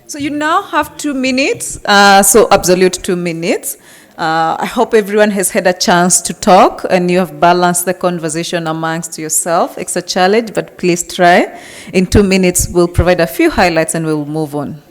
So you now have 2 minutes, so absolute 2 minutes. I hope everyone has had a chance to talk and you have balanced the conversation amongst yourself. It's a challenge, but please try. In 2 minutes, we'll provide a few highlights and we'll move on.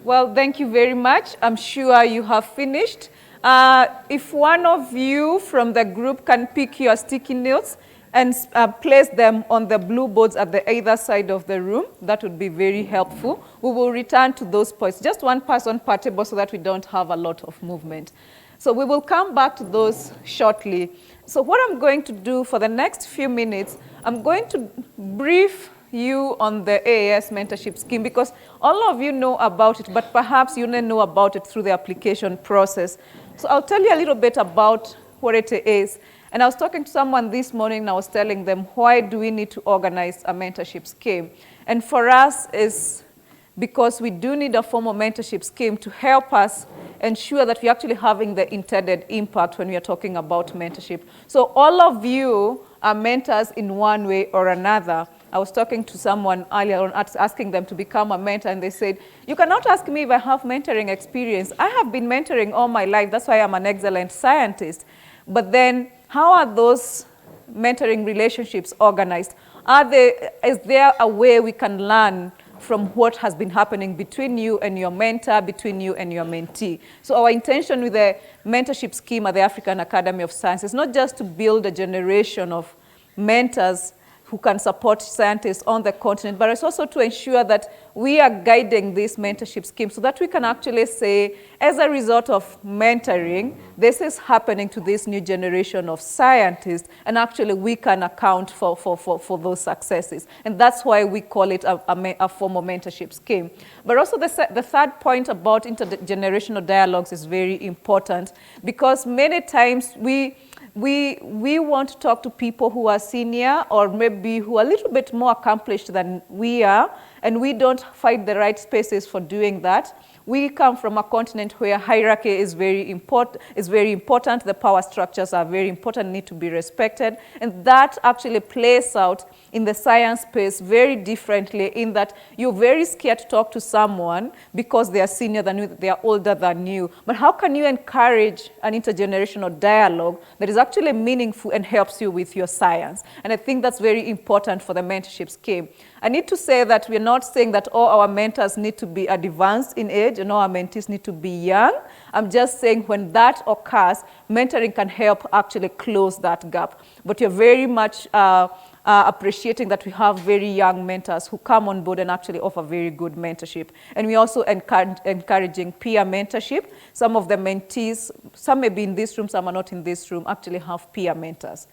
Well, thank you very much. I'm sure you have finished. If one of you from the group can pick your sticky notes and place them on the blue boards at the either side of the room, that would be very helpful. We will return to those points. Just one person per table so that we don't have a lot of movement. So we will come back to those shortly. So what I'm going to do for the next few minutes, I'm going to brief you on the AAS mentorship scheme because all of you know about it, but perhaps you didn't know about it through the application process. So I'll tell you a little bit about what it is. And I was talking to someone this morning and I was telling them, why do we need to organize a mentorship scheme? And for us is because we do need a formal mentorship scheme to help us ensure that we're actually having the intended impact when we are talking about mentorship. So all of you are mentors in one way or another. I was talking to someone earlier on asking them to become a mentor, and they said, you cannot ask me if I have mentoring experience. I have been mentoring all my life. That's why I'm an excellent scientist. But then how are those mentoring relationships organized? Is there a way we can learn from what has been happening between you and your mentor, between you and your mentee? So our intention with the mentorship scheme at the African Academy of Science is not just to build a generation of mentors who can support scientists on the continent, but it's also to ensure that we are guiding this mentorship scheme so that we can actually say, as a result of mentoring, this is happening to this new generation of scientists, and actually we can account for those successes. And that's why we call it a formal mentorship scheme. But also the third point about intergenerational dialogues is very important because many times we want to talk to people who are senior or maybe who are a little bit more accomplished than we are, and we don't find the right spaces for doing that. We come from a continent where hierarchy is very important. The power structures are very important, need to be respected. And that actually plays out in the science space very differently in that you're very scared to talk to someone because they are senior than you, they are older than you. But how can you encourage an intergenerational dialogue that is actually meaningful and helps you with your science? And I think that's very important for the mentorship scheme. I need to say that we're not saying that all our mentors need to be advanced in age and all our mentees need to be young. I'm just saying when that occurs, mentoring can help actually close that gap. But you're very much appreciating that we have very young mentors who come on board and actually offer very good mentorship. And we're also encouraging peer mentorship. Some of the mentees, some may be in this room, some are not in this room, actually have peer mentors.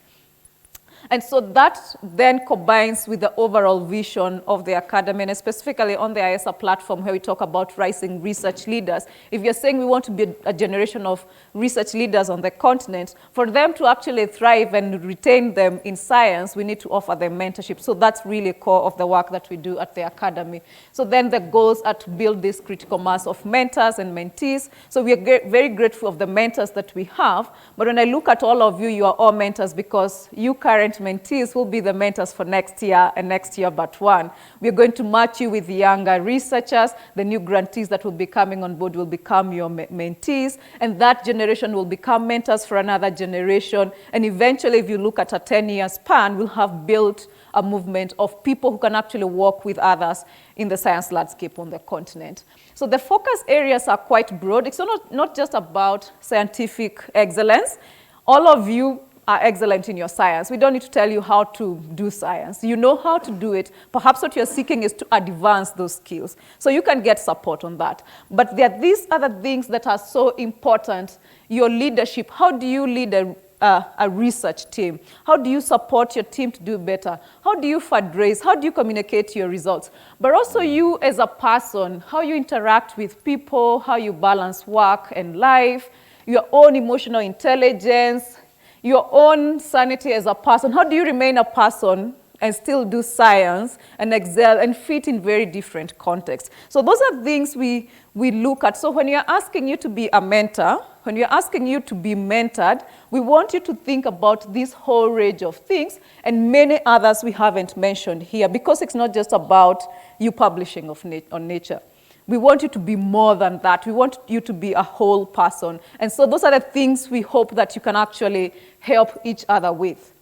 And so that then combines with the overall vision of the academy, and specifically on the IESA platform where we talk about rising research leaders. If you're saying we want to be a generation of research leaders on the continent, for them to actually thrive and retain them in science, we need to offer them mentorship. So that's really core of the work that we do at the academy. So then the goals are to build this critical mass of mentors and mentees. So we are very grateful of the mentors that we have. But when I look at all of you, you are all mentors because you current mentees will be the mentors for next year and next year but one. We are going to match you with younger researchers. The new grantees that will be coming on board will become your mentees, and that generation will become mentors for another generation. And eventually, if you look at a 10-year span, we'll have built a movement of people who can actually work with others in the science landscape on the continent. So the focus areas are quite broad. It's not just about scientific excellence. All of you are excellent in your science. We don't need to tell you how to do science. You know how to do it. Perhaps what you're seeking is to advance those skills. So you can get support on that. But there are these other things that are so important. Your leadership. How do you lead a research team? How do you support your team to do better? How do you fundraise? How do you communicate your results? But also you as a person, how you interact with people, how you balance work and life, your own emotional intelligence, your own sanity as a person. How do you remain a person and still do science and excel and fit in very different contexts? So those are things we look at. So when you're asking you to be a mentor, when you're asking you to be mentored, we want you to think about this whole range of things and many others we haven't mentioned here, because it's not just about you publishing on Nature. We want you to be more than that. We want you to be a whole person. And so those are the things we hope that you can actually help each other with.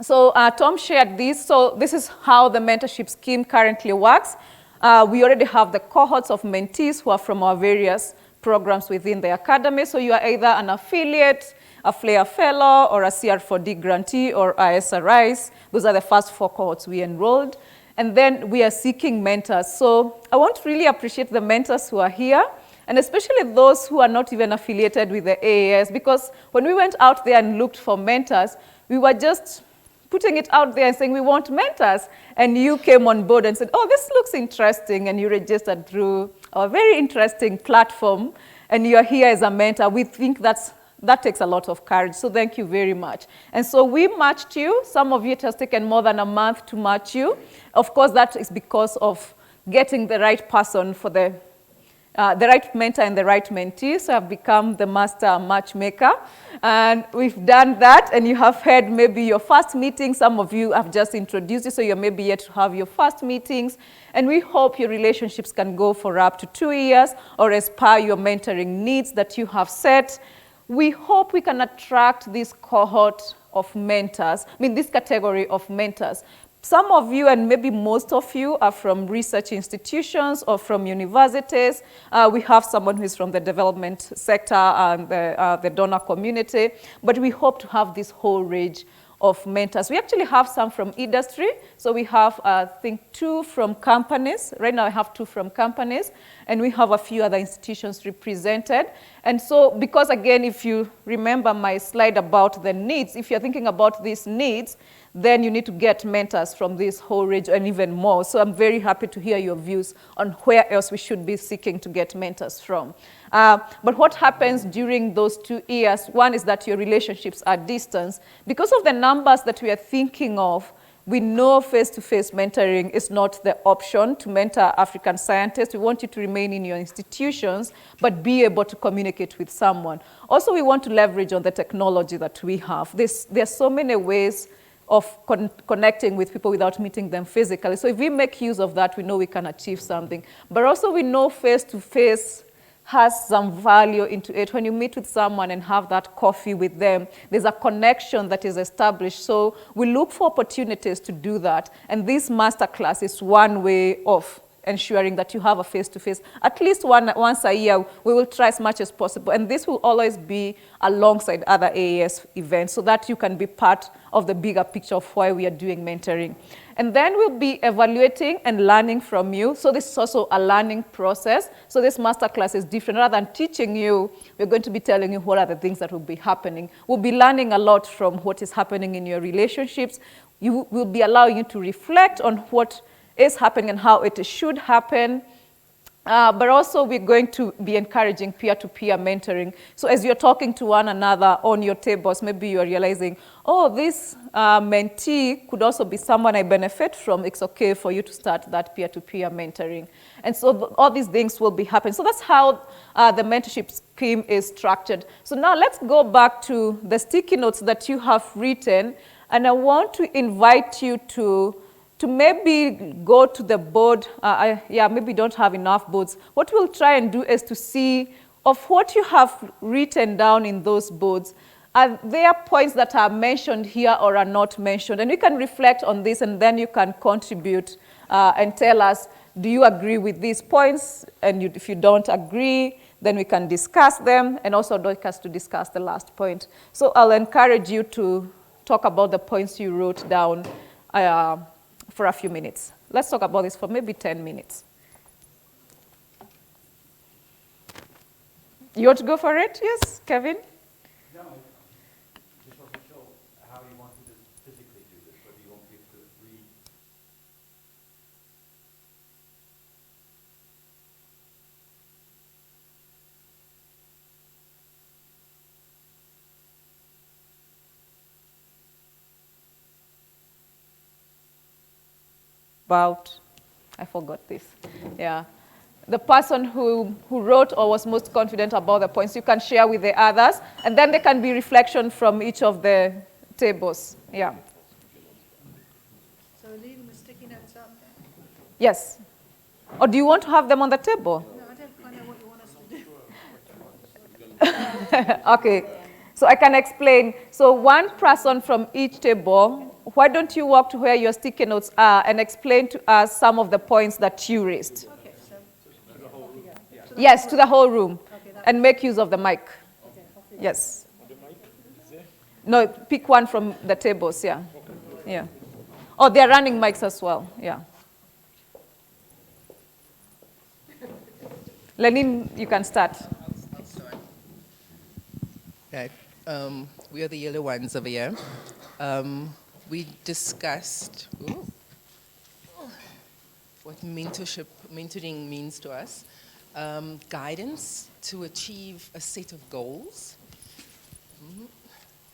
So Tom shared this. So this is how the mentorship scheme currently works. We already have the cohorts of mentees who are from our various programs within the academy. So you are either an affiliate, a FLAIR fellow, or a CR4D grantee, or IESA RISE. Those are the first 4 cohorts we enrolled. And then we are seeking mentors. So I want to really appreciate the mentors who are here, and especially those who are not even affiliated with the AAS, because when we went out there and looked for mentors, we were just putting it out there and saying, we want mentors. And you came on board and said, oh, this looks interesting. And you registered through a very interesting platform. And you're here as a mentor. We think that takes a lot of courage. So thank you very much. And so we matched you. Some of you, it has taken more than a month to match you. Of course, that is because of getting the right person for the right mentor and the right mentee. So I've become the master matchmaker. And we've done that. And you have had maybe your first meeting. Some of you have just introduced you, so you're maybe yet to have your first meetings. And we hope your relationships can go for up to 2 years, or as per your mentoring needs that you have set. We hope we can attract this cohort of mentors, this category of mentors. Some of you, and maybe most of you, are from research institutions or from universities. We have someone who is from the development sector and the donor community, but we hope to have this whole range of mentors. We actually have some from industry. So we have, I think, 2 from companies. Right now I have 2 from companies, and we have a few other institutions represented. And so, because again, if you remember my slide about the needs, if you're thinking about these needs, then you need to get mentors from this whole range and even more. So I'm very happy to hear your views on where else we should be seeking to get mentors from. But what happens during those 2 years, one is that your relationships are distant. Because of the numbers that we are thinking of, we know face-to-face mentoring is not the option to mentor African scientists. We want you to remain in your institutions, but be able to communicate with someone. Also, we want to leverage on the technology that we have. There are so many ways of connecting with people without meeting them physically. So if we make use of that, we know we can achieve something. But also we know face-to-face has some value into it. When you meet with someone and have that coffee with them, there's a connection that is established. So we look for opportunities to do that. And this masterclass is one way of ensuring that you have a face-to-face. At least once a year, we will try as much as possible. And this will always be alongside other AAS events so that you can be part of the bigger picture of why we are doing mentoring. And then we'll be evaluating and learning from you. So this is also a learning process. So this masterclass is different. Rather than teaching you, we're going to be telling you what are the things that will be happening. We'll be learning a lot from what is happening in your relationships. You will be allowing you to reflect on what is happening and how it should happen. But also we're going to be encouraging peer-to-peer mentoring. So as you're talking to one another on your tables, maybe you're realizing, oh, this mentee could also be someone I benefit from. It's okay for you to start that peer-to-peer mentoring. And so all these things will be happening. So that's how the mentorship scheme is structured. So now let's go back to the sticky notes that you have written. And I want to invite you to maybe go to the board. Maybe you don't have enough boards. What we'll try and do is to see of what you have written down in those boards. Are there points that are mentioned here or are not mentioned? And you can reflect on this, and then you can contribute and tell us, do you agree with these points? And if you don't agree, then we can discuss them, and also to discuss the last point. So I'll encourage you to talk about the points you wrote down for a few minutes. Let's talk about this for maybe 10 minutes. You want to go for it? Yes, Kevin? No, just wasn't sure how you wanted to physically do this, whether you want people to read. I forgot this. Yeah. The person who wrote or was most confident about the points, you can share with the others, and then there can be reflection from each of the tables. Yeah. So leaving the sticky notes up there? Yes. Or do you want to have them on the table? No, I don't quite know what you want us to do. Okay. So I can explain. So one person from each table, why don't you walk to where your sticky notes are and explain to us some of the points that you raised? Okay, so Yes, to the whole room. Okay, And make use of the mic. Yes. No, pick one from the tables, yeah. Yeah. Oh, they're running mics as well, yeah. Lenin, you can start. I'll start. Right. We are the yellow ones over here. We discussed what mentoring means to us. Guidance to achieve a set of goals.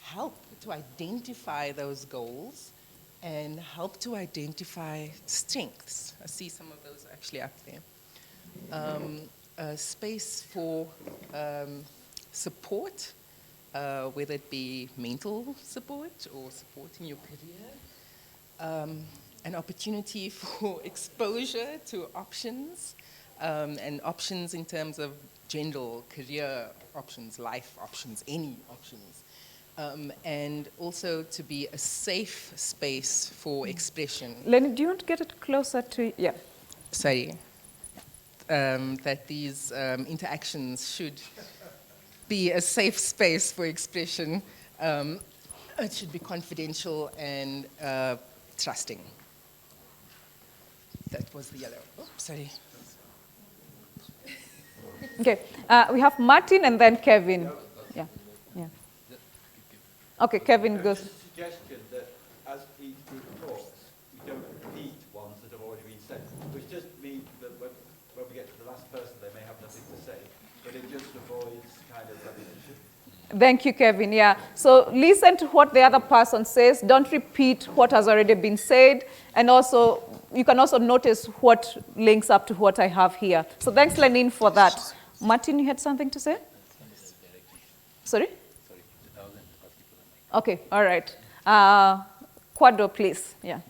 Help to identify those goals and help to identify strengths. I see some of those actually up there. A space for support, whether it be mental support or supporting your career. An opportunity for exposure to options, and options in terms of general career options, life options, any options. And also to be a safe space for expression. Lenin, do you want to get it closer to, yeah. Sorry. That these interactions should be a safe space for expression. It should be confidential and trusting. That was the yellow. Oh, sorry. Okay, we have Martin and then Kevin. Yeah, yeah. Okay, Kevin goes. Just a suggestion that as each group talks, we don't repeat ones that have already been said, which just means that when we get to the last person, they may have nothing to say, but it just avoids kind of repetition. Thank you, Kevin. Yeah. So listen to what the other person says. Don't repeat what has already been said. And also, you can also notice what links up to what I have here. So thanks, Lenin, for that. Martin, you had something to say? Sorry? Okay, all right. Quadro, please. Yeah.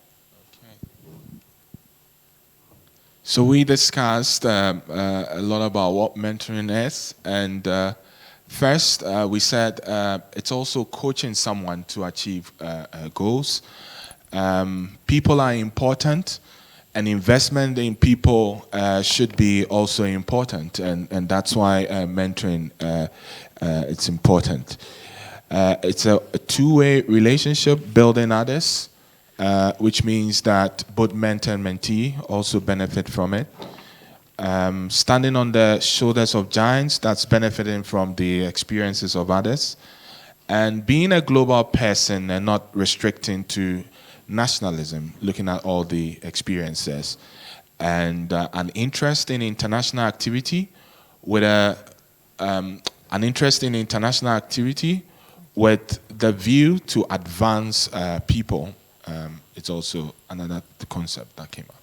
So we discussed a lot about what mentoring is, and first we said it's also coaching someone to achieve goals. People are important, an investment in people should be also important, and that's why mentoring it's important. It's a two-way relationship, building others, which means that both mentor and mentee also benefit from it. Standing on the shoulders of giants, that's benefiting from the experiences of others. And being a global person and not restricting to nationalism, looking at all the experiences. And an interest in international activity with an interest in international activity with the view to advance people. It's also another concept that came up.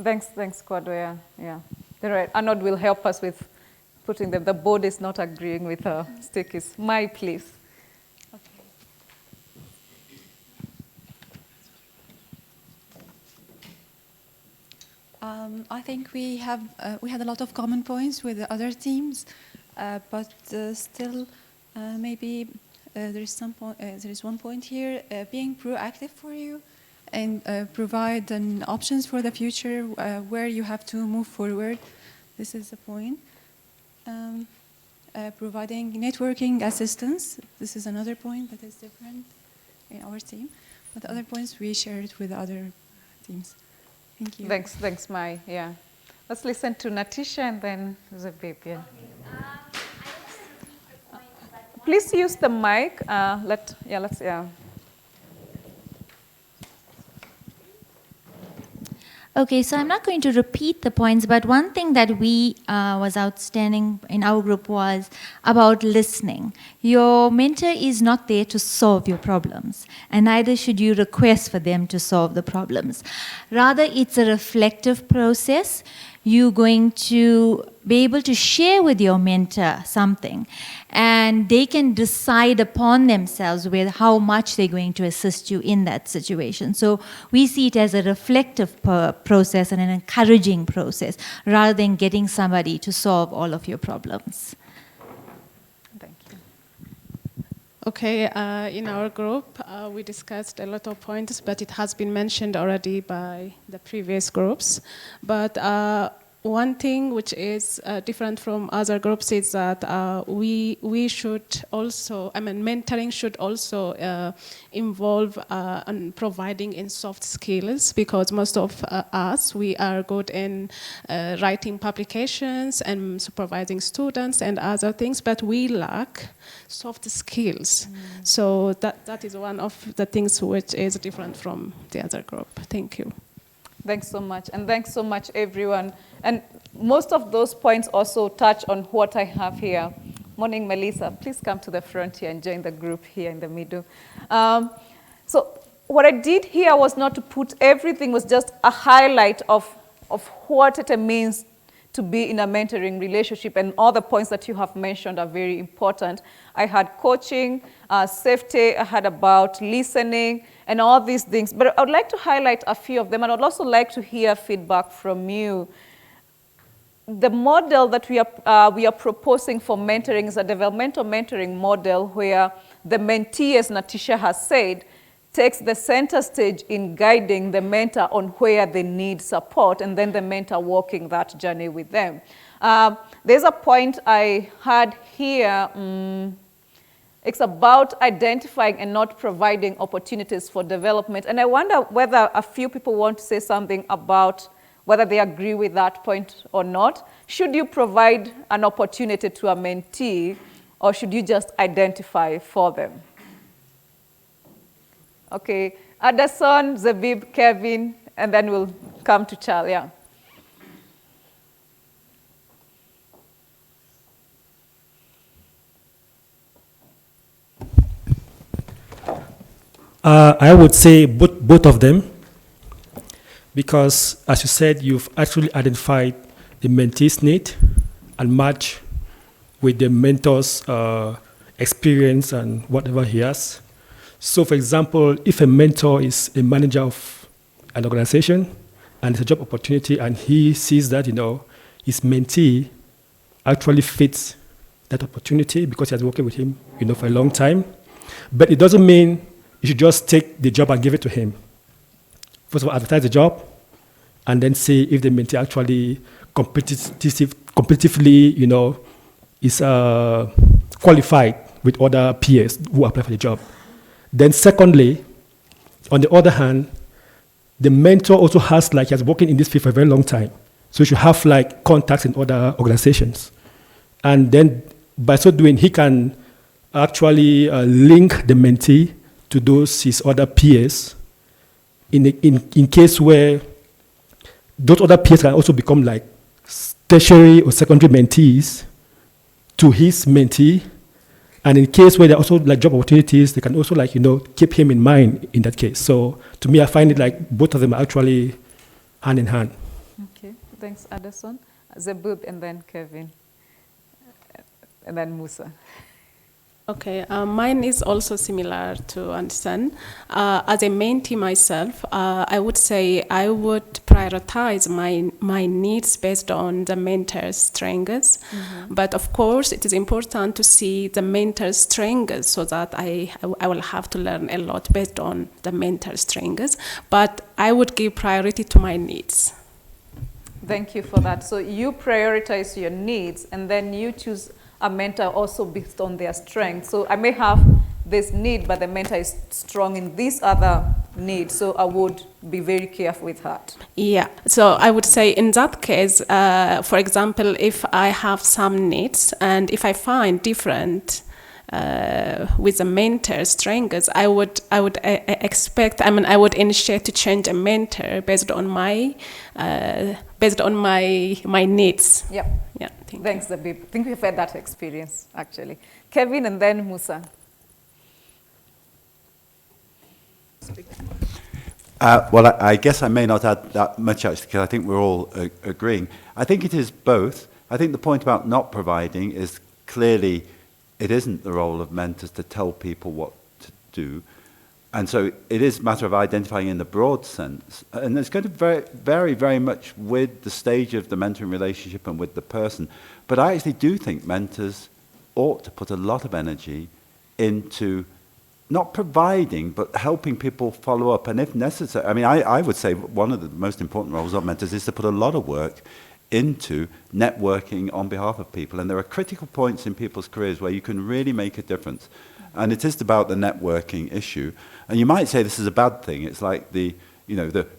Thanks, Kwadwo. Yeah. Right. Arnold will help us with putting them. The board is not agreeing with Stickies. My, please. I think we had a lot of common points with the other teams, but still maybe there is one point here, being proactive for you and provide options for the future where you have to move forward. This is a point. Providing networking assistance. This is another point that is different in our team. But the other points we shared with other teams. Thank you. Thanks, Mai. Yeah. Let's listen to Natisha and then Zabib. Yeah. Please use the mic. Okay, so I'm not going to repeat the points, but one thing that was outstanding in our group was about listening. Your mentor is not there to solve your problems, and neither should you request for them to solve the problems. Rather, it's a reflective process. You're going to be able to share with your mentor something, and they can decide upon themselves with how much they're going to assist you in that situation. So we see it as a reflective process and an encouraging process, rather than getting somebody to solve all of your problems. Thank you. Okay, in our group, we discussed a lot of points, but it has been mentioned already by the previous groups. But one thing which is different from other groups is that we should also, mentoring should also involve in providing in soft skills, because most of us, we are good in writing publications and supervising students and other things, but we lack soft skills. So that is one of the things which is different from the other group. Thank you. Thanks so much, and thanks so much, everyone. And most of those points also touch on what I have here. Morning, Melissa. Please come to the front here and join the group here in the middle. So what I did here was not to put everything, was just a highlight of what it means to be in a mentoring relationship, and all the points that you have mentioned are very important. I had coaching, safety, I had about listening, and all these things. But I would like to highlight a few of them, and I'd also like to hear feedback from you. The model that we are proposing for mentoring is a developmental mentoring model where the mentee, as Natisha has said, takes the center stage in guiding the mentor on where they need support, and then the mentor walking that journey with them. There's a point I had here. It's about identifying and not providing opportunities for development. And I wonder whether a few people want to say something about whether they agree with that point or not. Should you provide an opportunity to a mentee, or should you just identify for them? Okay, Addison, Zabib, Kevin, and then we'll come to Charles. Yeah. I would say both of them, because as you said, you've actually identified the mentee's need and match with the mentor's experience and whatever he has. So for example, if a mentor is a manager of an organization and it's a job opportunity and he sees that, his mentee actually fits that opportunity because he has been working with him, for a long time. But it doesn't mean you should just take the job and give it to him. First of all, advertise the job, and then see if the mentee actually competitively, is qualified with other peers who apply for the job. Then secondly, on the other hand, the mentor also has he has working in this field for a very long time. So he should have contacts in other organizations. And then by so doing, he can actually link the mentee to his other peers in case where those other peers can also become tertiary or secondary mentees to his mentee. And in case where there are also job opportunities, they can also keep him in mind in that case. So to me, I find it both of them are actually hand in hand. Okay, thanks, Addison. Zebub and then Kevin, and then Musa. Okay, mine is also similar to Anderson. As a mentee myself, I would say I would prioritize my needs based on the mentor's strengths. Mm-hmm. But of course, it is important to see the mentor's strengths so that I will have to learn a lot based on the mentor's strengths. But I would give priority to my needs. Thank you for that. So you prioritize your needs, and then you choose a mentor also based on their strength. So I may have this need, but the mentor is strong in this other need. So I would be very careful with that. Yeah. So I would say in that case, for example, if I have some needs and if I find different with the mentor's strengths, I would expect. I would initiate to change a mentor based on my needs. Yep. Yeah. Thanks, Zabib. I think we've had that experience, actually. Kevin and then Musa. Well, I guess I may not add that much, actually, because I think we're all agreeing. I think it is both. I think the point about not providing is clearly it isn't the role of mentors to tell people what to do. And so it is a matter of identifying in the broad sense. And it's going to vary very much with the stage of the mentoring relationship and with the person. But I actually do think mentors ought to put a lot of energy into not providing, but helping people follow up. And if necessary, I would say one of the most important roles of mentors is to put a lot of work into networking on behalf of people. And there are critical points in people's careers where you can really make a difference. And it is about the networking issue. And you might say this is a bad thing. It's like the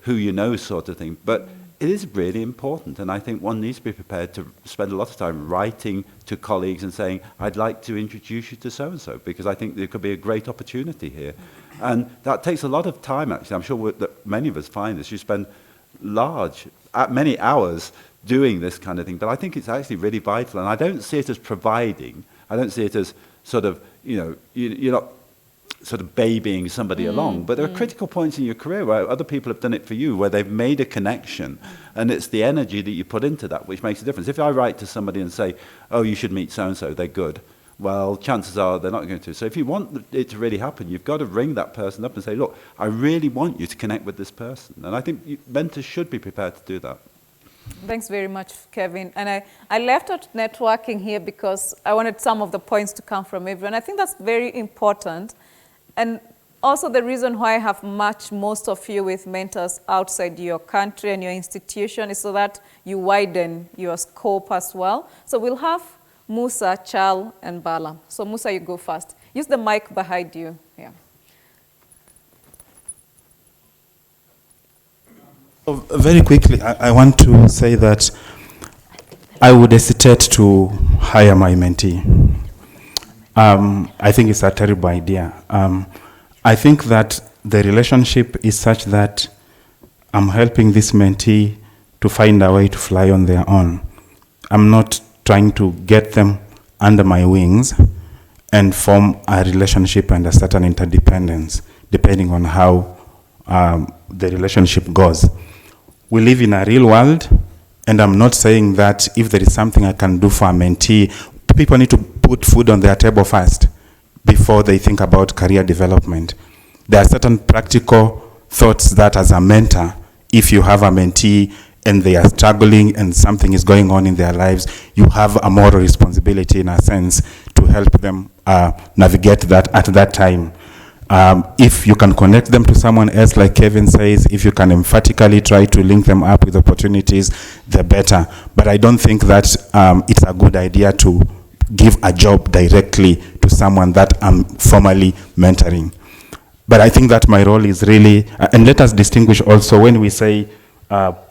who you know sort of thing. But it is really important. And I think one needs to be prepared to spend a lot of time writing to colleagues and saying, I'd like to introduce you to so-and-so, because I think there could be a great opportunity here. And that takes a lot of time, actually. I'm sure that many of us find this. You spend many hours doing this kind of thing. But I think it's actually really vital. And I don't see it as providing. I don't see it as sort of, you're not sort of babying somebody along, but there are critical points in your career where other people have done it for you, where they've made a connection, and it's the energy that you put into that which makes a difference. If I write to somebody and say, oh, you should meet so-and-so, they're good, well, chances are they're not going to. So if you want it to really happen, you've got to ring that person up and say, look, I really want you to connect with this person. And I think mentors should be prepared to do that. Thanks very much, Kevin. And I left out networking here because I wanted some of the points to come from everyone. I think that's very important. And also the reason why I have matched most of you with mentors outside your country and your institution is so that you widen your scope as well. So we'll have Musa, Charles, and Bala. So Musa, you go first. Use the mic behind you. Yeah. Very quickly, I want to say that I would hesitate to hire my mentee. I think it's a terrible idea. I think that the relationship is such that I'm helping this mentee to find a way to fly on their own. I'm not trying to get them under my wings and form a relationship and a certain interdependence, depending on how the relationship goes. We live in a real world, and I'm not saying that if there is something I can do for a mentee, people need to put food on their table first before they think about career development. There are certain practical thoughts that as a mentor, if you have a mentee and they are struggling and something is going on in their lives, you have a moral responsibility in a sense to help them navigate that at that time. If you can connect them to someone else, like Kevin says, if you can emphatically try to link them up with opportunities, the better. But I don't think that it's a good idea to give a job directly to someone that I'm formally mentoring. But I think that my role is really, and let us distinguish also when we say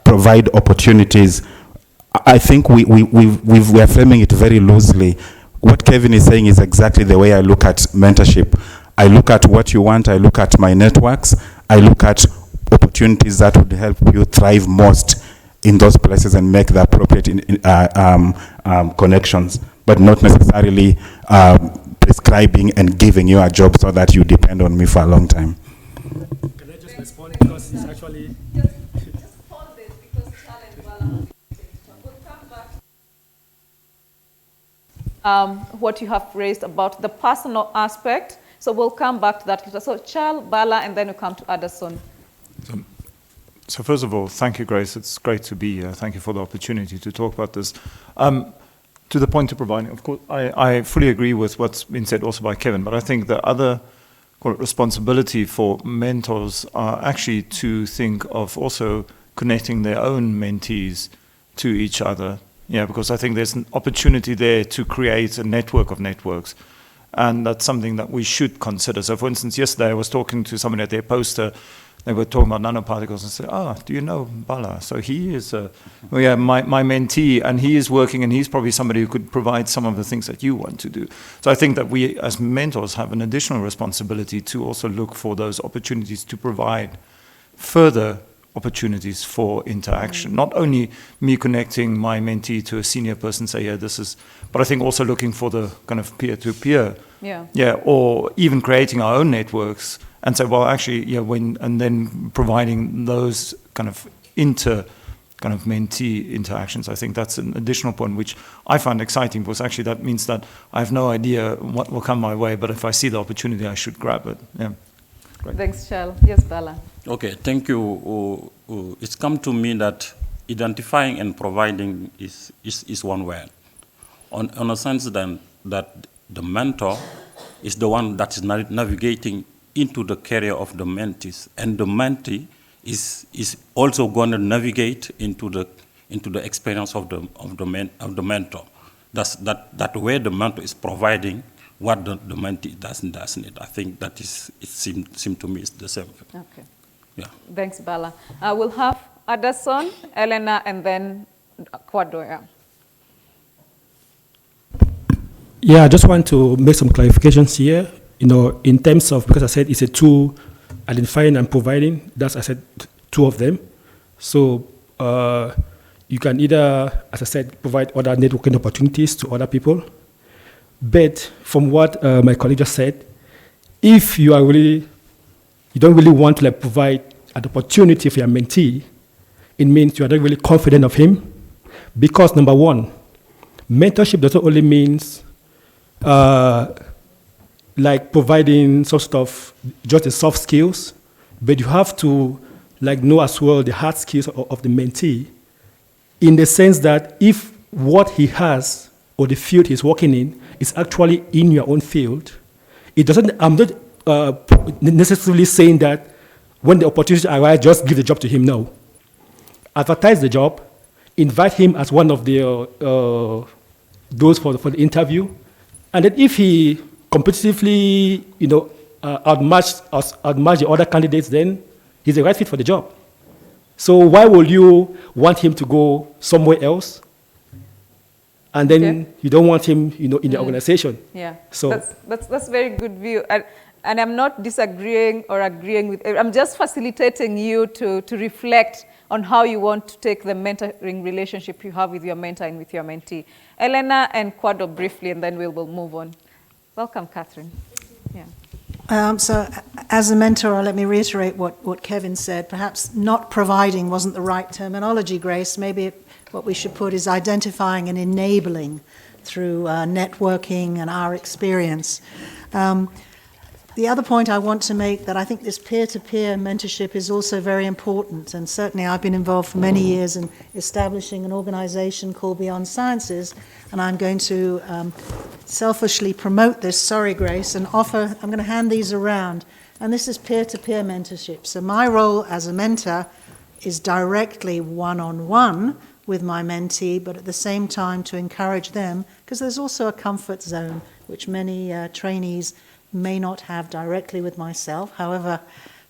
provide opportunities, I think we are framing it very loosely. What Kevin is saying is exactly the way I look at mentorship. I look at what you want, I look at my networks, I look at opportunities that would help you thrive most in those places and make the appropriate connections, but not necessarily prescribing and giving you a job so that you depend on me for a long time. Can I just respond, because it's actually... Just pause this, because challenge we'll come back. What you have raised about the personal aspect. So we'll come back to that later. So Charles, Bala, and then we'll come to Addison. So first of all, thank you, Grace. It's great to be here. Thank you for the opportunity to talk about this. To the point of providing, of course, I fully agree with what's been said also by Kevin, but I think the other responsibility for mentors are actually to think of also connecting their own mentees to each other. Yeah, because I think there's an opportunity there to create a network of networks. And that's something that we should consider. So for instance, yesterday I was talking to somebody at their poster. They were talking about nanoparticles and said, do you know Bala? So he is my mentee, and he is working, and he's probably somebody who could provide some of the things that you want to do. So I think that we as mentors have an additional responsibility to also look for those opportunities to provide further opportunities for interaction. Not only me connecting my mentee to a senior person, say, yeah, this is, but I think also looking for the kind of peer-to-peer, or even creating our own networks and say, well, actually, and then providing those kind of mentee interactions. I think that's an additional point which I find exciting, because actually that means that I have no idea what will come my way, but if I see the opportunity, I should grab it. Yeah. Great. Thanks, Charles. Yes, Bala. Okay, thank you. It's come to me that identifying and providing is one word. On a sense then that the mentor is the one that is navigating into the career of the mentees, and the mentee is also going to navigate into the experience of the mentor. That's that way the mentor is providing what the mentee doesn't need. I think that it seemed to me is the same. Okay. Yeah. Thanks, Bala. We'll have Addison, Elena, and then Kwadwo. Yeah, I just want to make some clarifications here. In terms of, because I said it's a tool, identifying and providing. That's, I said, two of them. So you can either, as I said, provide other networking opportunities to other people. But from what my colleague just said, if you don't really want to provide an opportunity for your mentee, it means you are not really confident of him. Because number one, mentorship doesn't only means providing some stuff, just the soft skills, but you have to know as well the hard skills of the mentee, in the sense that if what he has or the field he's working in is actually in your own field, it doesn't. I'm not necessarily saying that when the opportunity arises, just give the job to him. No, advertise the job, invite him as one of the those for the interview, and then if he competitively, outmatch the other candidates, then he's the right fit for the job. So why would you want him to go somewhere else, and then you don't want him, in the organization? Yeah. So that's very good view, and I'm not disagreeing or agreeing with. I'm just facilitating you to reflect on how you want to take the mentoring relationship you have with your mentor and with your mentee. Elena and Kwadwo briefly, and then we will move on. Welcome, Catherine. Yeah. So as a mentor, let me reiterate what Kevin said. Perhaps not providing wasn't the right terminology, Grace. Maybe what we should put is identifying and enabling through networking and our experience. The other point I want to make, that I think this peer-to-peer mentorship is also very important, and certainly I've been involved for many years in establishing an organization called Beyond Sciences, and I'm going to selfishly promote this, sorry Grace, and offer, I'm going to hand these around. And this is peer-to-peer mentorship. So my role as a mentor is directly one-on-one with my mentee, but at the same time to encourage them, because there's also a comfort zone which many trainees may not have directly with myself, however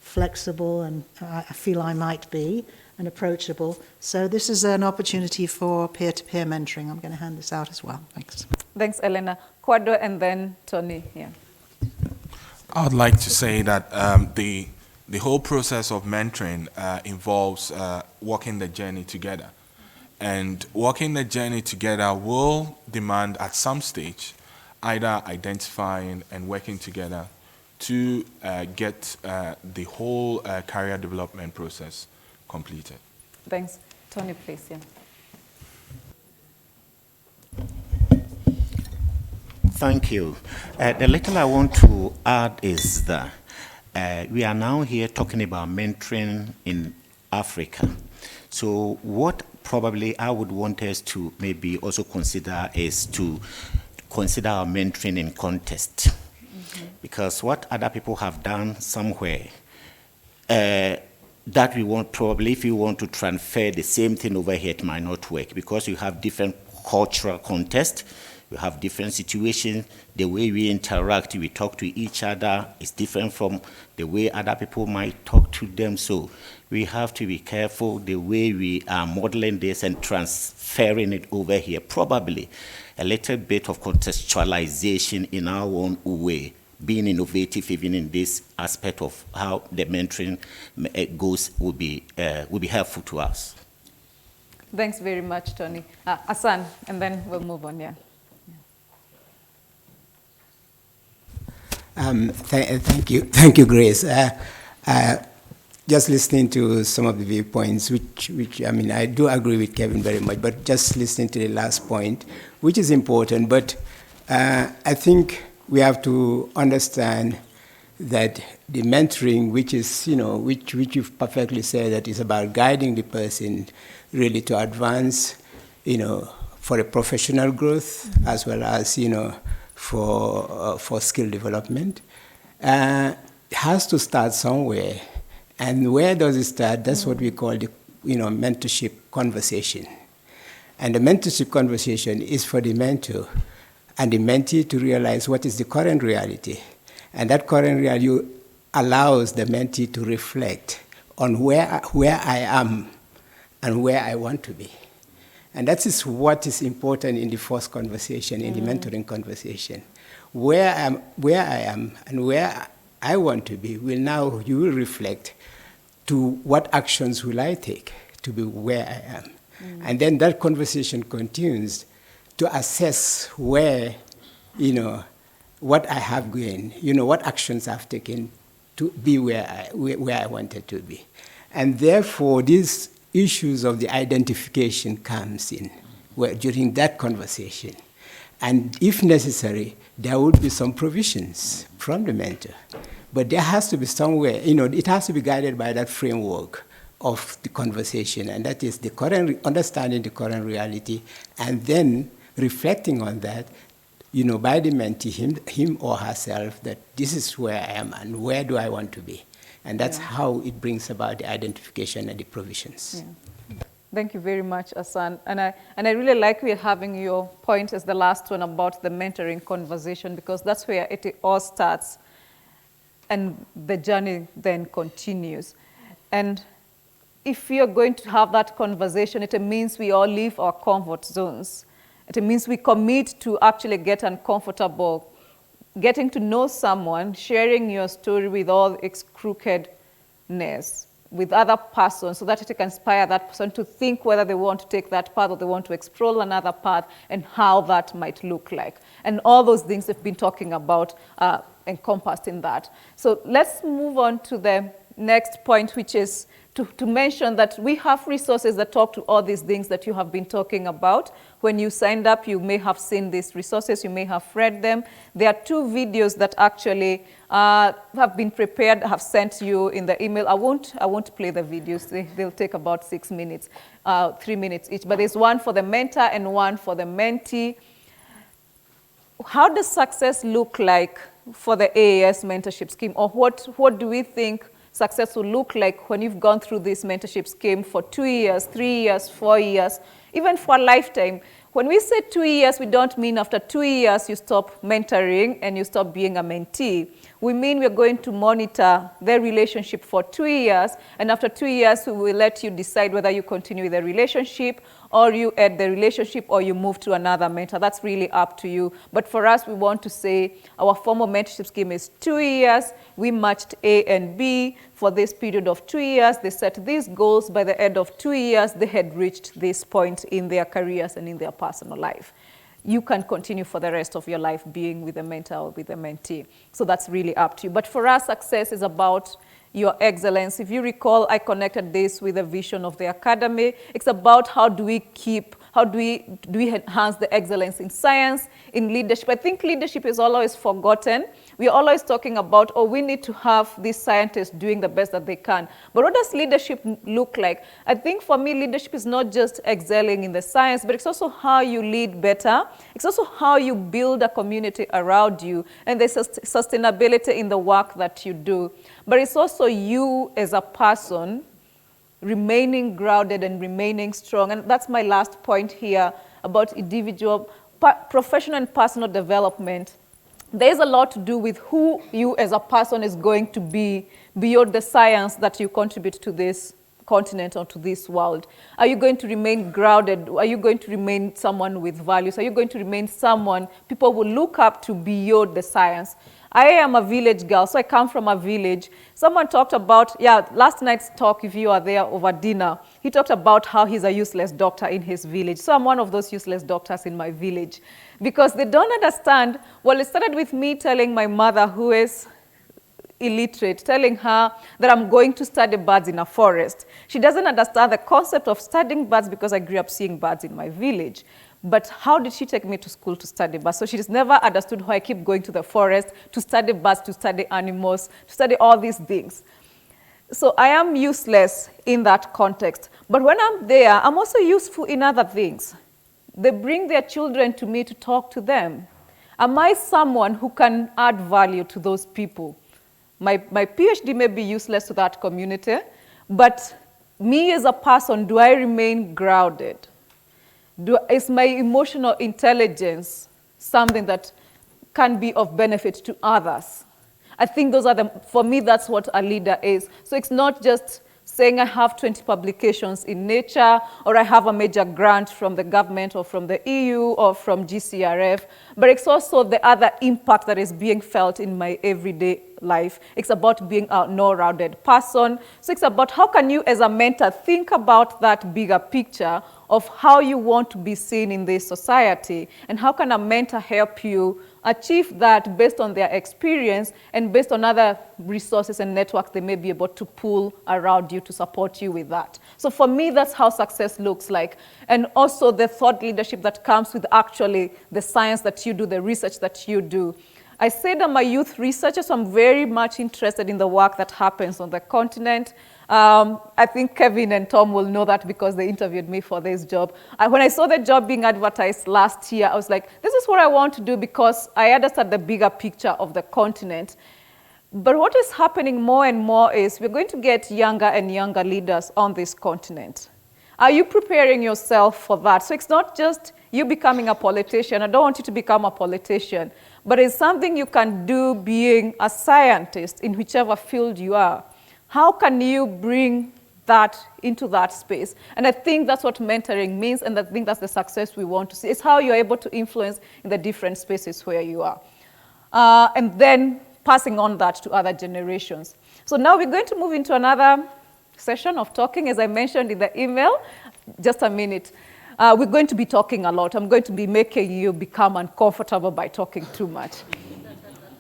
flexible and I feel I might be, and approachable. So this is an opportunity for peer-to-peer mentoring. I'm going to hand this out as well. Thanks. Thanks, Elena. Kwado and then Tony. Yeah. I would like to say that the whole process of mentoring involves walking the journey together. And walking the journey together will demand at some stage either identifying and working together to get the whole career development process completed. Thanks. Tony, please. Yeah. Thank you. The little I want to add is that we are now here talking about mentoring in Africa. So what probably I would want us to maybe also consider is to consider our mentoring in context. Mm-hmm. Because what other people have done somewhere, that we want probably, if you want to transfer the same thing over here, it might not work because you have different cultural context, you have different situations, the way we interact, we talk to each other is different from the way other people might talk to them. So we have to be careful the way we are modeling this and transferring it over here. Probably a little bit of contextualization in our own way, being innovative even in this aspect of how the mentoring goes will be helpful to us. Thanks very much, Tony. Hassan, and then we'll move on, yeah. Thank you, Grace. Just listening to some of the viewpoints, which I mean, I do agree with Kevin very much, but just listening to the last point, which is important, but I think we have to understand that the mentoring, which is, which you've perfectly said, that is about guiding the person really to advance, for a professional growth as well as, for skill development, has to start somewhere. And where does it start? That's what we call the, mentorship conversation. And the mentorship conversation is for the mentor and the mentee to realize what is the current reality. And that current reality allows the mentee to reflect on where I am and where I want to be. And that is what is important in the first conversation, in the mentoring conversation. Where I am and where I want to be you will reflect to what actions will I take to be where I am. And then that conversation continues to assess where, what I have gained, what actions I've taken to be where I wanted to be. And therefore, these issues of the identification comes in during that conversation. And if necessary, there would be some provisions from the mentor. But there has to be somewhere, it has to be guided by that framework of the conversation, and that is the understanding the current reality, and then reflecting on that, by the mentee, him or herself, that this is where I am and where do I want to be. And that's how it brings about the identification and the provisions. Yeah. Thank you very much, Hassan. And I really like we're having your point as the last one about the mentoring conversation, because that's where it all starts and the journey then continues. And if you're going to have that conversation, it means we all leave our comfort zones. It means we commit to actually get uncomfortable, getting to know someone, sharing your story with all its crookedness with other persons, so that it can inspire that person to think whether they want to take that path or they want to explore another path and how that might look like. And all those things we've been talking about encompassed in that. So let's move on to the next point, which is to mention that we have resources that talk to all these things that you have been talking about. When you signed up, you may have seen these resources, you may have read them. There are 2 videos that actually have been prepared, have sent you in the email. I won't play the videos, they'll take about 6 minutes, 3 minutes each, but there's one for the mentor and one for the mentee. how does success look like for the AAS mentorship scheme? Or what do we think success will look like when you've gone through this mentorship scheme for 2 years, 3 years, 4 years, even for a lifetime? When we say 2 years, we don't mean after 2 years you stop mentoring and you stop being a mentee. We mean we're going to monitor their relationship for 2 years, and after 2 years, we will let you decide whether you continue with the relationship or you end the relationship or you move to another mentor. That's really up to you. But for us, we want to say our formal mentorship scheme is 2 years. We matched A and B for this period of 2 years. They set these goals. By the end of 2 years, they had reached this point in their careers and in their personal life. You can continue for the rest of your life being with a mentor or with a mentee. So that's really up to you. But for us, success is about your excellence. If you recall, I connected this with the vision of the academy. It's about how do we enhance the excellence in science, in leadership. I think leadership is always forgotten. We are always talking about, oh, we need to have these scientists doing the best that they can. But what does leadership look like? I think for me, leadership is not just excelling in the science, but it's also how you lead better. It's also how you build a community around you and the sustainability in the work that you do. But it's also you as a person remaining grounded and remaining strong. And that's my last point here about individual, professional and personal development. There's a lot to do with who you as a person is going to be beyond the science that you contribute to this continent or to this world. Are you going to remain grounded? Are you going to remain someone with values? Are you going to remain someone people will look up to beyond the science? I am a village girl, so I come from a village. Someone talked about, last night's talk, if you are there over dinner, he talked about how he's a useless doctor in his village. So I'm one of those useless doctors in my village because they don't understand. Well, it started with me telling my mother, who is illiterate, telling her that I'm going to study birds in a forest. She doesn't understand the concept of studying birds because I grew up seeing birds in my village. But how did she take me to school to study birds? So she's never understood why I keep going to the forest to study birds, to study animals, to study all these things. So I am useless in that context. But when I'm there, I'm also useful in other things. They bring their children to me to talk to them. Am I someone who can add value to those people? My PhD may be useless to that community, but me as a person, do I remain grounded? Is my emotional intelligence something that can be of benefit to others? I think those are for me, that's what a leader is. So it's not just saying I have 20 publications in Nature, or I have a major grant from the government or from the EU or from GCRF, but it's also the other impact that is being felt in my everyday life. It's about being a well-rounded person. So it's about how can you as a mentor think about that bigger picture of how you want to be seen in this society, and how can a mentor help you achieve that based on their experience and based on other resources and networks they may be able to pull around you to support you with that. So for me, that's how success looks like. And also the thought leadership that comes with actually the science that you do, the research that you do. I said I'm a youth researcher, so I'm very much interested in the work that happens on the continent. I think Kevin and Tom will know that because they interviewed me for this job. When I saw the job being advertised last year, I was like, this is what I want to do because I understand the bigger picture of the continent. But what is happening more and more is we're going to get younger and younger leaders on this continent. Are you preparing yourself for that? So it's not just you becoming a politician. I don't want you to become a politician, but it's something you can do being a scientist in whichever field you are. How can you bring that into that space? And I think that's what mentoring means, and I think that's the success we want to see. It's how you're able to influence in the different spaces where you are. And then passing on that to other generations. So now we're going to move into another session of talking, as I mentioned in the email. Just a minute. We're going to be talking a lot. I'm going to be making you become uncomfortable by talking too much.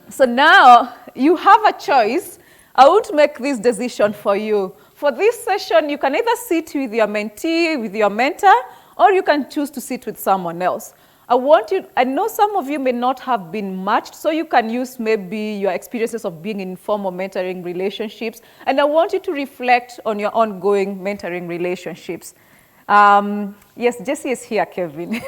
So now you have a choice. I won't make this decision for you. For this session, you can either sit with your mentee, with your mentor, or you can choose to sit with someone else. I know some of you may not have been matched, so you can use maybe your experiences of being in formal mentoring relationships, and I want you to reflect on your ongoing mentoring relationships. Yes, Jesse is here, Kevin.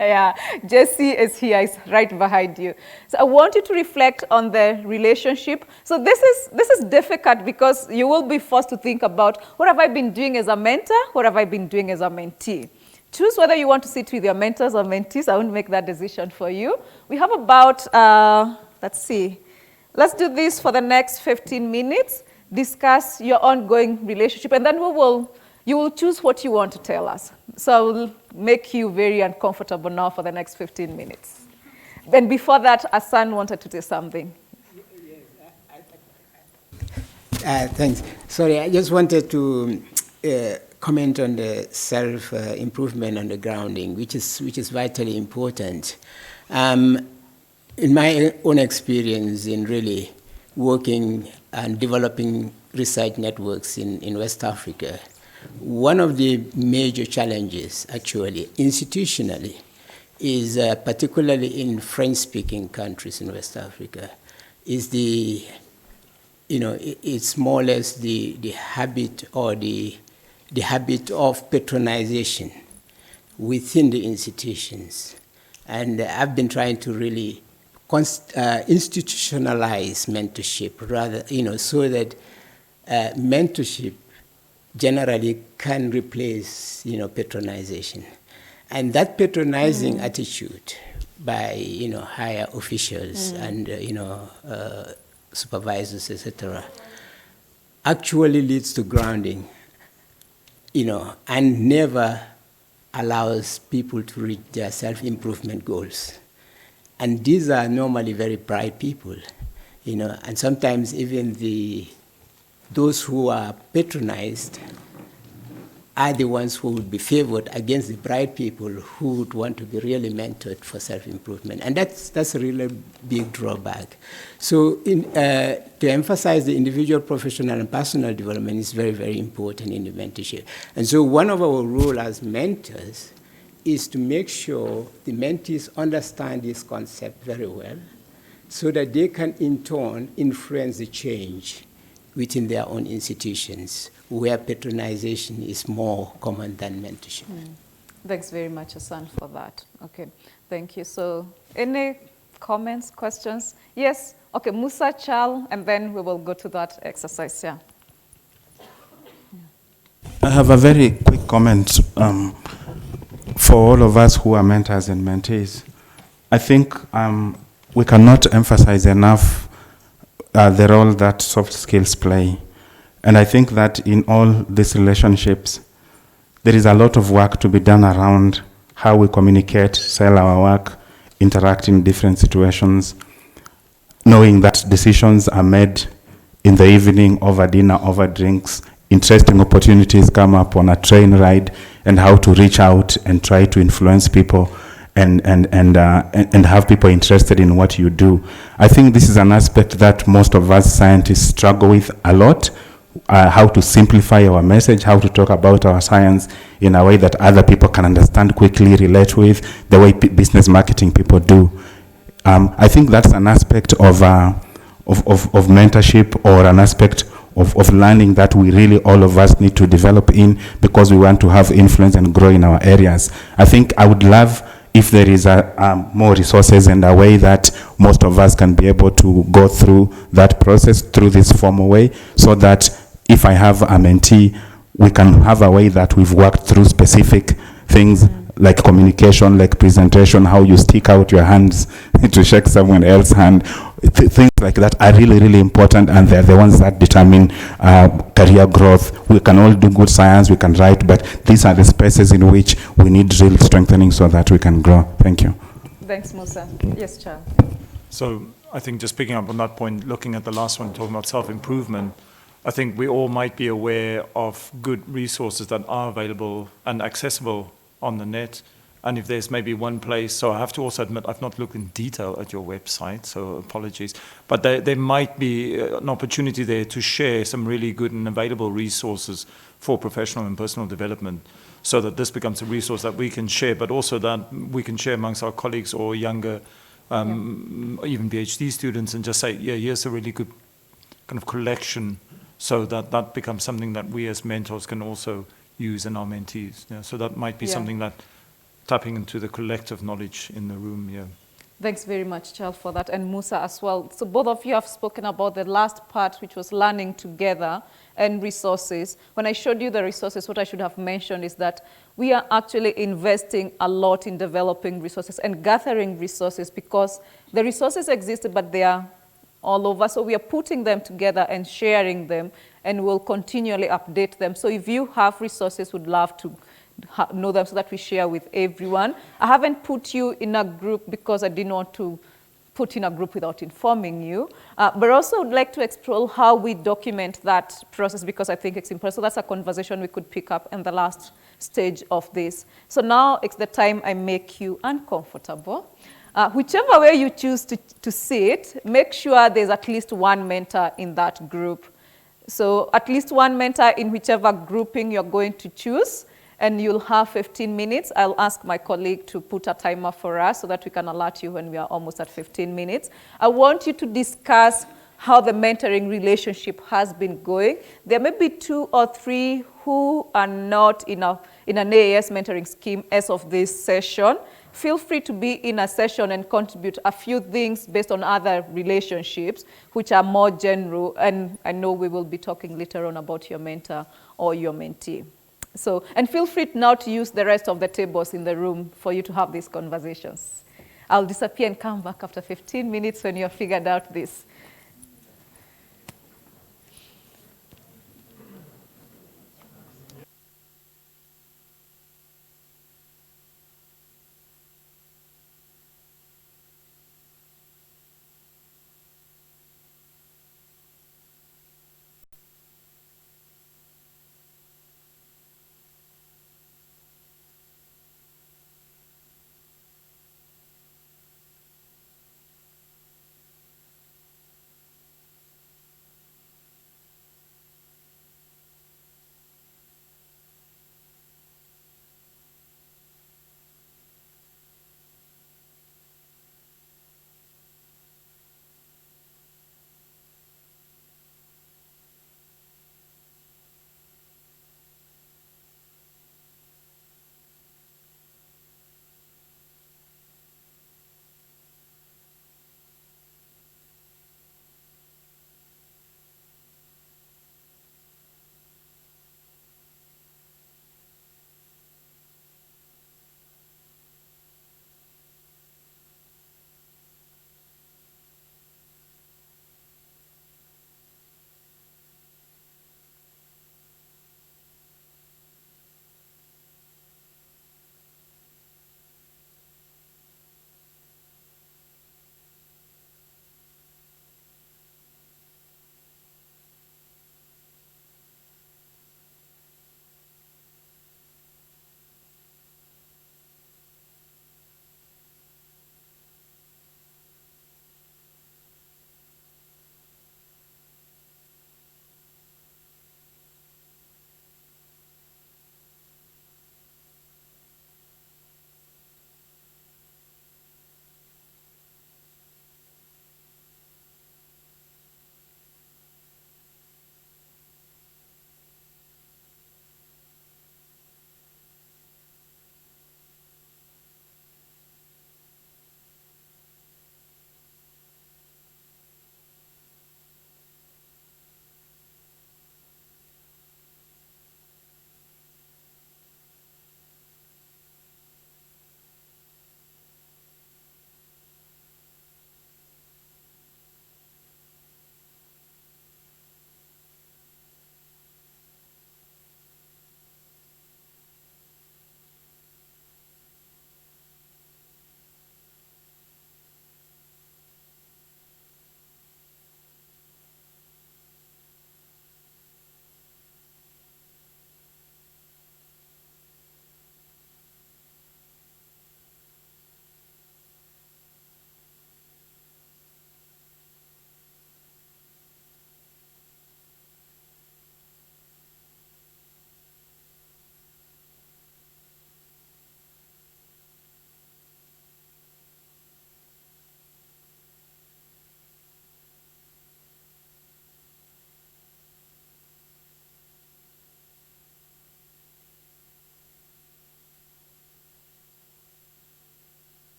Yeah, Jesse is here, is right behind you. So I want you to reflect on the relationship. So this is difficult because you will be forced to think about, what have I been doing as a mentor? What have I been doing as a mentee? Choose whether you want to sit with your mentors or mentees. I won't make that decision for you. We have about, let's see, let's do this for the next 15 minutes. Discuss your ongoing relationship, and then you will choose what you want to tell us. So I will make you very uncomfortable now for the next 15 minutes. Then before that, Asan wanted to say something. Thanks. Sorry, I just wanted to comment on the self-improvement and the grounding, which is vitally important. In my own experience in really working and developing research networks in West Africa, one of the major challenges, actually, institutionally, is particularly in French-speaking countries in West Africa, is it's more or less the habit or the habit of patronization within the institutions. And I've been trying to really institutionalize mentorship, rather, so that mentorship generally can replace, patronization. And that patronizing attitude by, higher officials and, supervisors, etc., actually leads to grounding, and never allows people to reach their self-improvement goals. And these are normally very bright people, and sometimes even those who are patronized are the ones who would be favored against the bright people who would want to be really mentored for self-improvement. And that's a really big drawback. So to emphasize the individual, professional, and personal development is very, very important in the mentorship. And so one of our roles as mentors is to make sure the mentees understand this concept very well so that they can in turn influence the change within their own institutions, where patronization is more common than mentorship. Thanks very much, Asan, for that. Okay, thank you. So any comments, questions? Yes? Okay, Musa, Charles, and then we will go to that exercise, yeah. I have a very quick comment for all of us who are mentors and mentees. I think we cannot emphasize enough the role that soft skills play. And I think that in all these relationships, there is a lot of work to be done around how we communicate, sell our work, interact in different situations, knowing that decisions are made in the evening, over dinner, over drinks, interesting opportunities come up on a train ride, and how to reach out and try to influence people and have people interested in what you do. I think this is an aspect that most of us scientists struggle with a lot, how to simplify our message, how to talk about our science in a way that other people can understand quickly, relate with, the way business marketing people do. I think that's an aspect of mentorship, or an aspect of learning that we really, all of us, need to develop in, because we want to have influence and grow in our areas. I think I would love if there is more resources and a way that most of us can be able to go through that process through this formal way, so that if I have a mentee, we can have a way that we've worked through specific things like communication, like presentation, how you stick out your hands to shake someone else's hand. Things like that are really, really important, and they're the ones that determine career growth. We can all do good science, we can write, but these are the spaces in which we need real strengthening so that we can grow. Thank you. Thanks, Musa. Yes, Charles. So I think just picking up on that point, looking at the last one, talking about self-improvement, I think we all might be aware of good resources that are available and accessible on the net. And if there's maybe one place, so I have to also admit, I've not looked in detail at your website, so apologies. But there might be an opportunity there to share some really good and available resources for professional and personal development, so that this becomes a resource that we can share, but also that we can share amongst our colleagues or younger, even PhD students, and just say, yeah, here's a really good kind of collection, so that becomes something that we as mentors can also use in our mentees. Yeah, so that might be something that tapping into the collective knowledge in the room here. Thanks very much, Charles, for that, and Musa as well. So both of you have spoken about the last part, which was learning together and resources. When I showed you the resources, what I should have mentioned is that we are actually investing a lot in developing resources and gathering resources, because the resources exist, but they are all over. So we are putting them together and sharing them, and we'll continually update them. So if you have resources, we'd love to know them so that we share with everyone. I haven't put you in a group because I didn't want to put in a group without informing you. But also would like to explore how we document that process, because I think it's important. So that's a conversation we could pick up in the last stage of this. So now it's the time I make you uncomfortable. Whichever way you choose to sit, make sure there's at least one mentor in that group. So at least one mentor in whichever grouping you're going to choose, and you'll have 15 minutes. I'll ask my colleague to put a timer for us so that we can alert you when we are almost at 15 minutes. I want you to discuss how the mentoring relationship has been going. There may be 2 or 3 who are not in an AAS mentoring scheme as of this session. Feel free to be in a session and contribute a few things based on other relationships, which are more general. And I know we will be talking later on about your mentor or your mentee. So, and feel free now to use the rest of the tables in the room for you to have these conversations. I'll disappear and come back after 15 minutes when you've figured out this.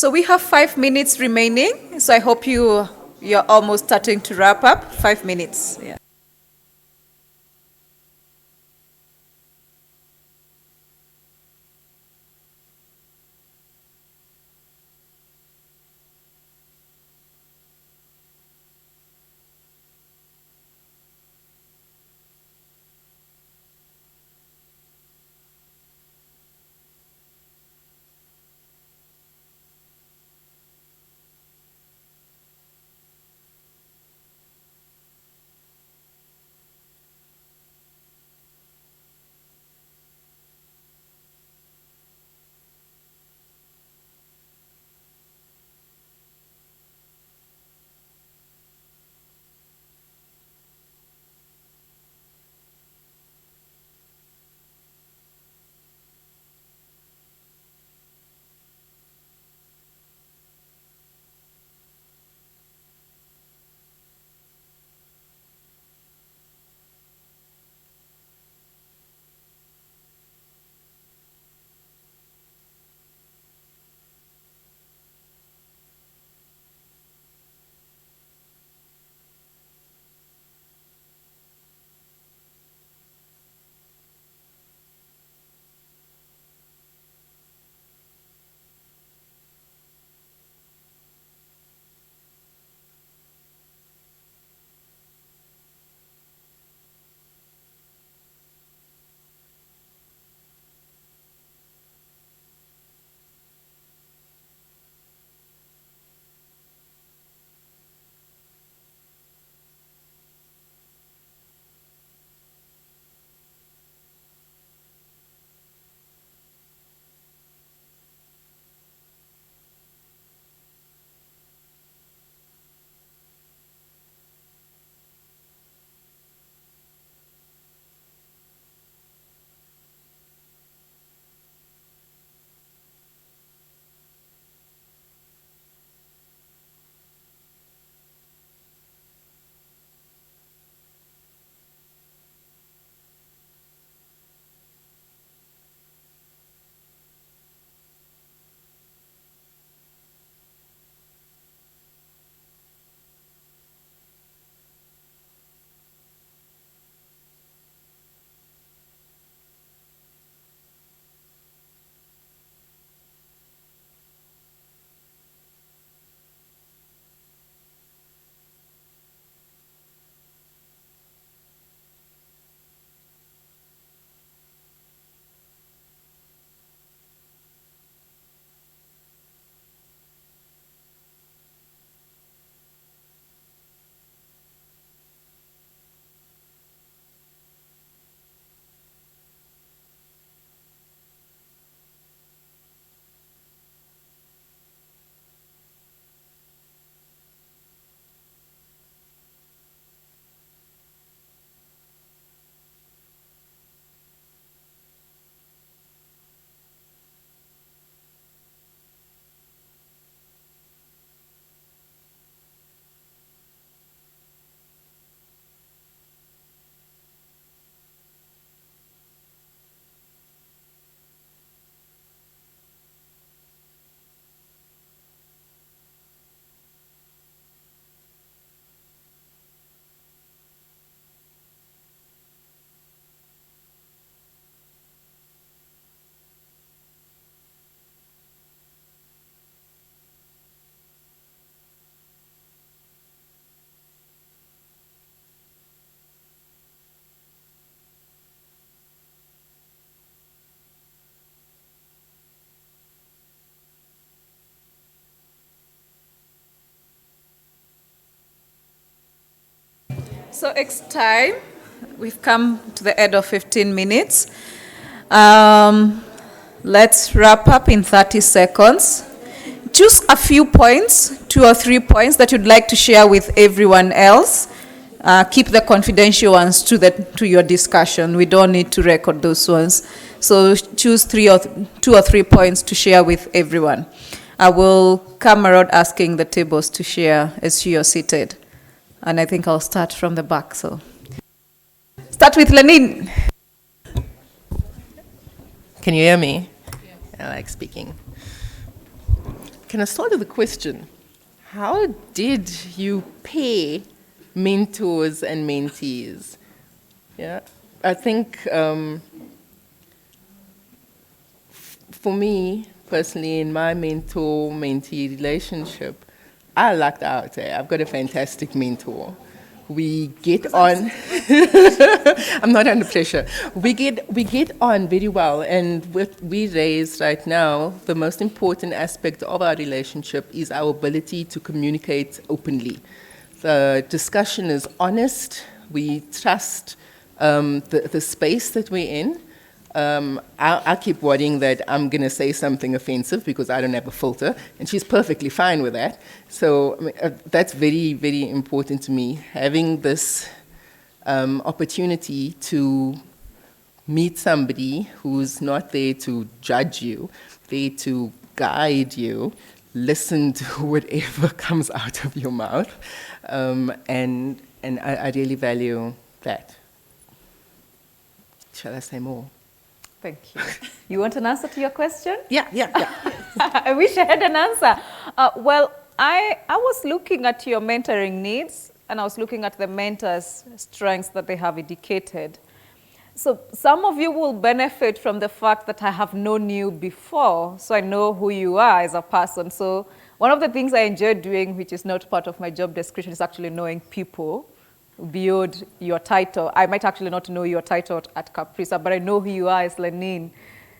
So we have 5 minutes remaining. So I hope you're almost starting to wrap up. 5 minutes. Yeah. So it's time. We've come to the end of 15 minutes. Let's wrap up in 30 seconds. Choose a few points, 2 or 3 points that you'd like to share with everyone else. Keep the confidential ones to your discussion. We don't need to record those ones. So choose 2 or 3 points to share with everyone. I will come around asking the tables to share as you're seated. And I think I'll start from the back. So start with Lenin. Can you hear me? I like speaking. Can I start with a question? How did you pair mentors and mentees? Yeah, I think for me personally, in my mentor-mentee relationship, I lucked out. I've got a fantastic mentor. We get on. I'm not under pressure. We get on very well, and what we raise right now, the most important aspect of our relationship is our ability to communicate openly. The discussion is honest. We trust the space that we're in. I keep worrying that I'm going to say something offensive because I don't have a filter, and she's perfectly fine with that. So I mean, that's very, very important to me, having this opportunity to meet somebody who's not there to judge you, there to guide you, listen to whatever comes out of your mouth, and I really value that. Shall I say more? Thank you. You want an answer to your question? Yeah. I wish I had an answer. Well, I was looking at your mentoring needs, and I was looking at the mentors' strengths that they have indicated. So some of you will benefit from the fact that I have known you before, so I know who you are as a person. So one of the things I enjoy doing, which is not part of my job description, is actually knowing people beyond your title. I might actually not know your title at Caprisa, but I know who you are as Lenine.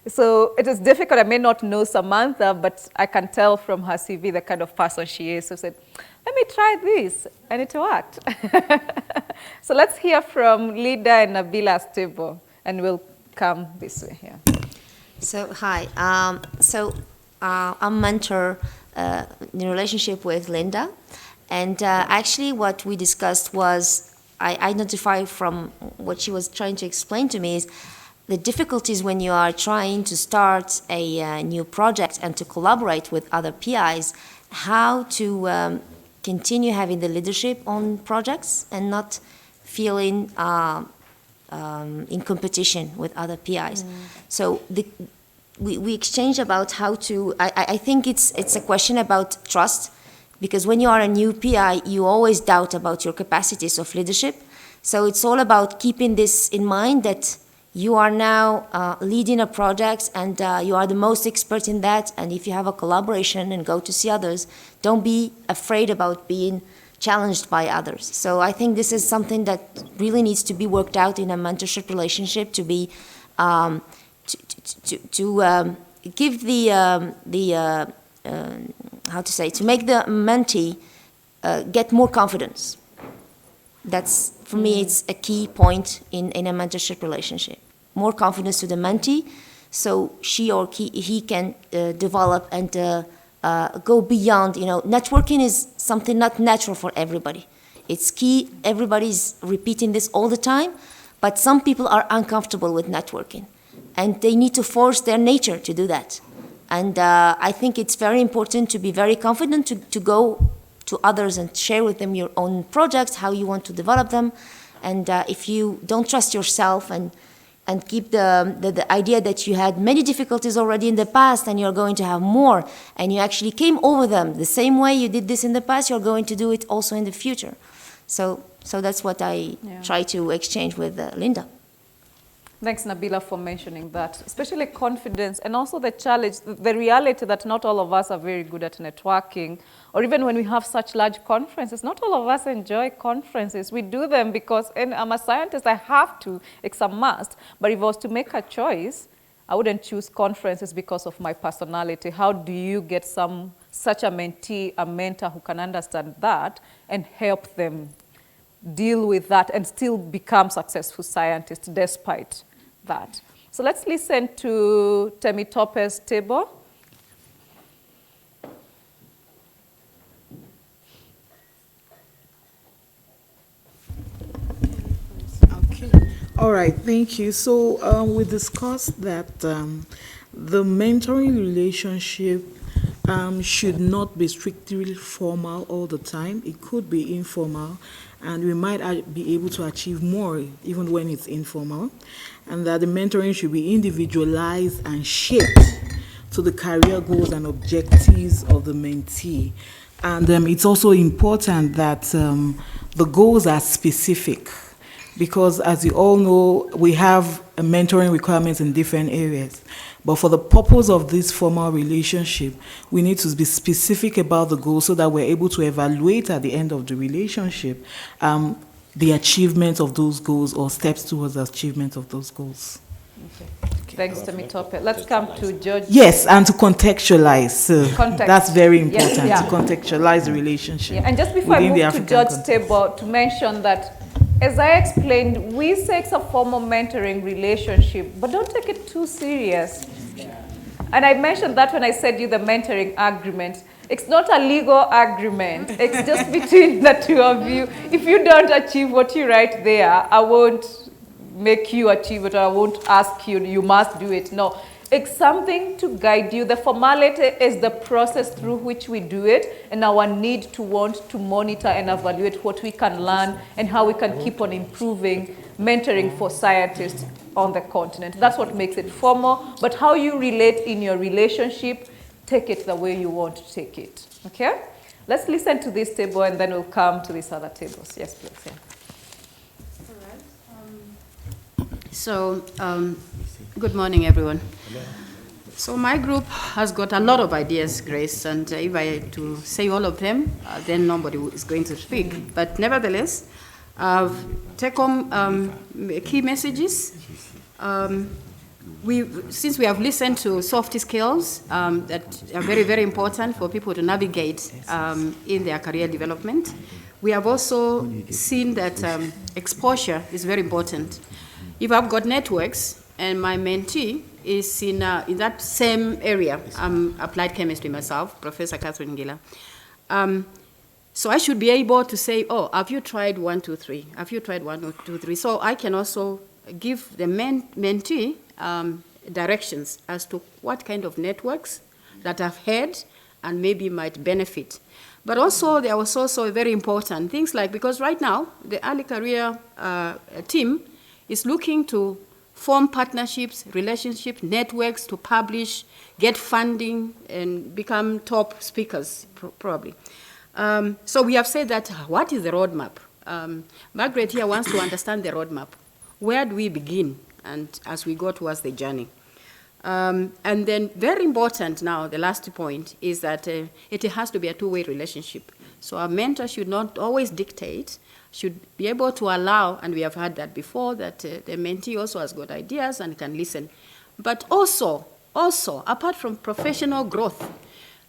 So it is difficult. I may not know Samantha, but I can tell from her CV the kind of person she is. So I said, let me try this, and it worked. So let's hear from Lida and Nabila's table, and we'll come this way here. So, hi. I'm mentor in a relationship with Linda. And actually what we discussed was, I identified from what she was trying to explain to me is the difficulties when you are trying to start a new project and to collaborate with other PIs, how to continue having the leadership on projects and not feeling in competition with other PIs. So we exchanged about how to, I think it's a question about trust. Because when you are a new PI, you always doubt about your capacities of leadership. So it's all about keeping this in mind that you are now leading a project and you are the most expert in that. And if you have a collaboration and go to see others, don't be afraid about being challenged by others. So I think this is something that really needs to be worked out in a mentorship relationship to be to give to make the mentee get more confidence. That's, for me, it's a key point in a mentorship relationship. More confidence to the mentee, so she or he can develop and go beyond. Networking is something not natural for everybody. It's key. Everybody's repeating this all the time, but some people are uncomfortable with networking, and they need to force their nature to do that. And I think it's very important to be very confident to go to others and share with them your own projects, how you want to develop them. And if you don't trust yourself and keep the idea that you had many difficulties already in the past and you're going to have more, and you actually came over them the same way you did this in the past, you're going to do it also in the future. So that's what I try to exchange with Linda. Thanks, Nabila, for mentioning that, especially confidence and also the challenge, the reality that not all of us are very good at networking, or even when we have such large conferences, not all of us enjoy conferences. We do them because, and I'm a scientist, I have to, it's a must. But if I was to make a choice, I wouldn't choose conferences because of my personality. How do you get such a mentee, a mentor who can understand that and help them deal with that and still become successful scientists despite that? So let's listen to Temitope's table. Okay. All right, thank you. So we discussed that the mentoring relationship should not be strictly formal all the time. It could be informal, and we might be able to achieve more even when it's informal, and that the mentoring should be individualized and shaped to the career goals and objectives of the mentee. And it's also important that the goals are specific, because as you all know, we have mentoring requirements in different areas. But for the purpose of this formal relationship, we need to be specific about the goals so that we're able to evaluate at the end of the relationship the achievement of those goals or steps towards the achievement of those goals. Okay. Thanks, Temitope. Let's come to George. Yes, and to contextualize. Context. That's very important, Yes, yeah. to contextualize the relationship. Yeah, and just before I within the move to African George's context. table, to mention that, as I explained, we say it's a formal mentoring relationship, but don't take it too serious. And I mentioned that when I said you the mentoring agreement. It's not a legal agreement. It's just between the two of you. If you don't achieve what you write there, I won't make you achieve it, or I won't ask you, you must do it. No, it's something to guide you. The formality is the process through which we do it, and our need to want to monitor and evaluate what we can learn and how we can keep on improving mentoring for scientists on the continent. That's what makes it formal, but how you relate in your relationship, take it the way you want to take it, okay? Let's listen to this table and then we'll come to these other tables. Yes, please. Yeah. So, good morning, everyone. So my group has got a lot of ideas, Grace, and if I had to say all of them, then nobody is going to speak. But nevertheless, I've taken key messages. Since we have listened to soft skills that are very, very important for people to navigate in their career development, we have also seen that exposure is very important. If I've got networks and my mentee is in that same area, I'm applied chemistry myself, Professor Catherine Ngila. So I should be able to say, oh, have you tried 1, 2, 3? Have you tried 1, 2, 3? So I can also give the mentee directions as to what kind of networks that I've had and maybe might benefit. But also there was also very important things like, because right now the early career team is looking to form partnerships, relationships, networks to publish, get funding, and become top speakers, probably. So we have said that, what is the roadmap? Margaret here wants to understand the roadmap. Where do we begin and as we go towards the journey? And then very important now, the last point, is that it has to be a two-way relationship. So our mentor should not always dictate, should be able to allow, and we have heard that before, that the mentee also has got ideas and can listen. But also, apart from professional growth,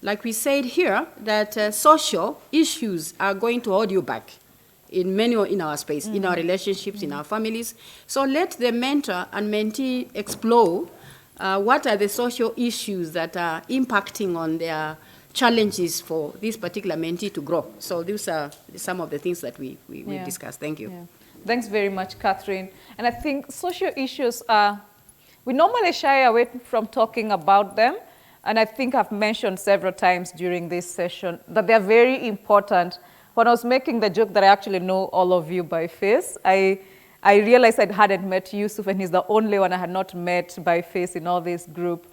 like we said here, that social issues are going to hold you back in our space, in our relationships, in our families. So let the mentor and mentee explore what are the social issues that are impacting on their challenges for this particular mentee to grow. So these are some of the things that we discussed. Thank you. Yeah. Thanks very much, Catherine. And I think social issues are, we normally shy away from talking about them. And I think I've mentioned several times during this session that they're very important. When I was making the joke that I actually know all of you by face, I realized I hadn't met Yusuf, and he's the only one I had not met by face in all this group.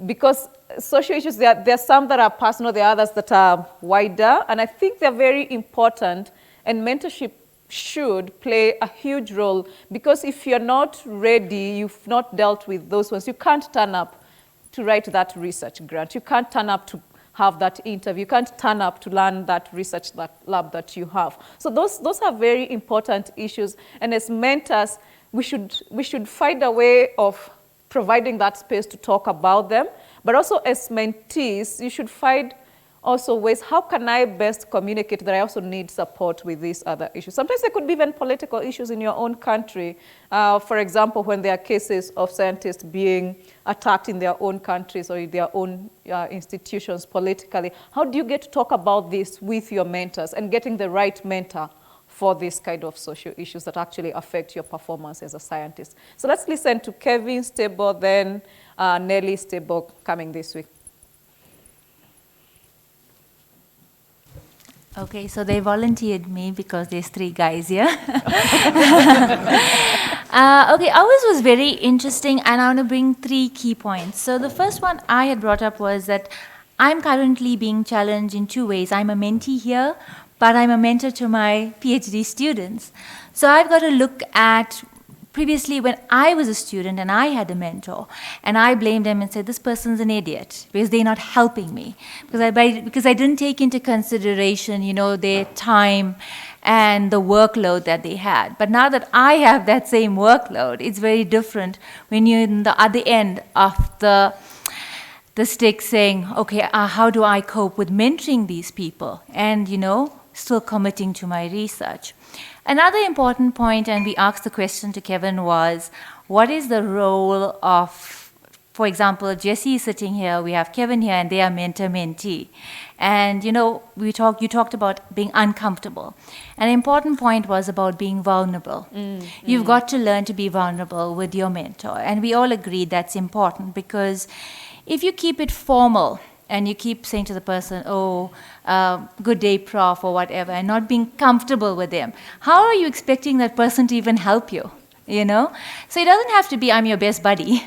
Because social issues, there are some that are personal, there are others that are wider, and I think they're very important, and mentorship should play a huge role, because if you're not ready, you've not dealt with those ones, you can't turn up to write that research grant, you can't turn up to have that interview, you can't turn up to learn that research lab that you have. So those are very important issues, and as mentors, we should find a way of providing that space to talk about them. But also as mentees, you should find also ways, how can I best communicate that I also need support with these other issues? Sometimes there could be even political issues in your own country. For example, when there are cases of scientists being attacked in their own countries or in their own institutions politically, how do you get to talk about this with your mentors and getting the right mentor for this kind of social issues that actually affect your performance as a scientist? So let's listen to Kevin's table, then Nelly's table coming this week. Okay, so they volunteered me because there's 3 guys here. Okay, ours was very interesting, and I want to bring 3 key points. So the first one I had brought up was that I'm currently being challenged in 2 ways. I'm a mentee here, but I'm a mentor to my PhD students. So I've got to look at previously when I was a student and I had a mentor, and I blamed them and said, this person's an idiot because they're not helping me. Because I didn't take into consideration, their time and the workload that they had. But now that I have that same workload, it's very different when you're in the other end of the stick saying, okay, how do I cope with mentoring these people? And, still committing to my research. Another important point, and we asked the question to Kevin, was what is the role of, for example, Jessie is sitting here, we have Kevin here, and they are mentor-mentee. And, you talked about being uncomfortable. An important point was about being vulnerable. You've got to learn to be vulnerable with your mentor. And we all agreed that's important because if you keep it formal, and you keep saying to the person, good day, prof, or whatever, and not being comfortable with them, how are you expecting that person to even help you, So it doesn't have to be, I'm your best buddy,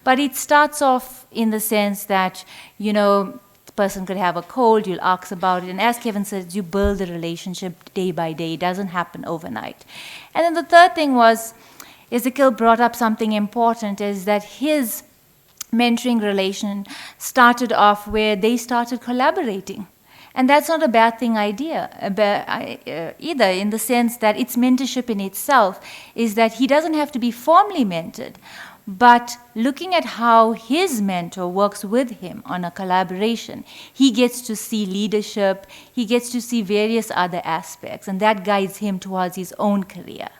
but it starts off in the sense that, the person could have a cold, you'll ask about it, and as Kevin says, you build the relationship day by day. It doesn't happen overnight. And then the third thing was, Ezekiel brought up something important, is that his mentoring relation started off where they started collaborating. And that's not a bad thing either, in the sense that it's mentorship in itself, is that he doesn't have to be formally mentored, but looking at how his mentor works with him on a collaboration, he gets to see leadership, he gets to see various other aspects, and that guides him towards his own career.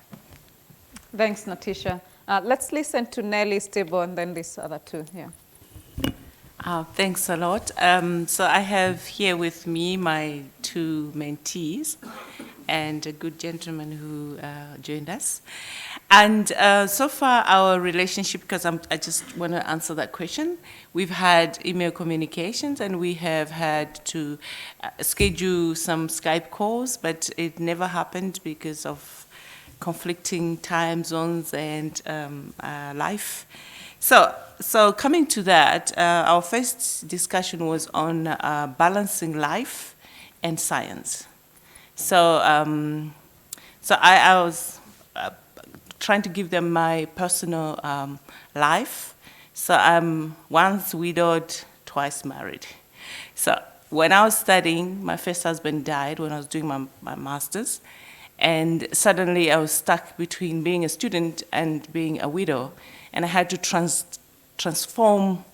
Thanks, Natisha. Let's listen to Nelly Stable and then these other 2 here. Thanks a lot. So I have here with me my 2 mentees and a good gentleman who joined us. And so far our relationship, because I just want to answer that question, we've had email communications and we have had to schedule some Skype calls, but it never happened because of conflicting time zones and life. So coming to that, our first discussion was on balancing life and science. So I was trying to give them my personal life. So I'm once widowed, twice married. So when I was studying, my first husband died when I was doing my master's. And suddenly I was stuck between being a student and being a widow. And I had to transform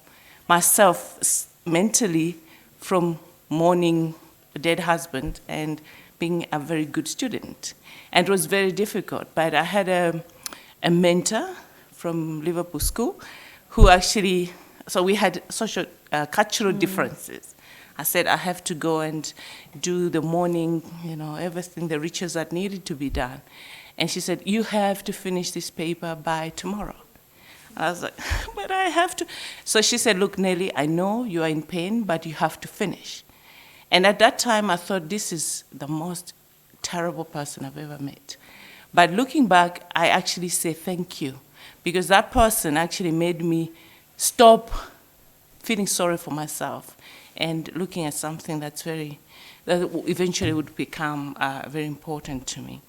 myself mentally from mourning a dead husband and being a very good student. And it was very difficult. But I had a mentor from Liverpool School who actually, so we had social, cultural differences. I said, I have to go and do the mourning, everything, the rituals that needed to be done. And she said, you have to finish this paper by tomorrow. And I was like, but I have to. So she said, look, Nelly, I know you are in pain, but you have to finish. And at that time, I thought, this is the most terrible person I've ever met. But looking back, I actually say thank you, because that person actually made me stop feeling sorry for myself and looking at something that eventually would become very important to me.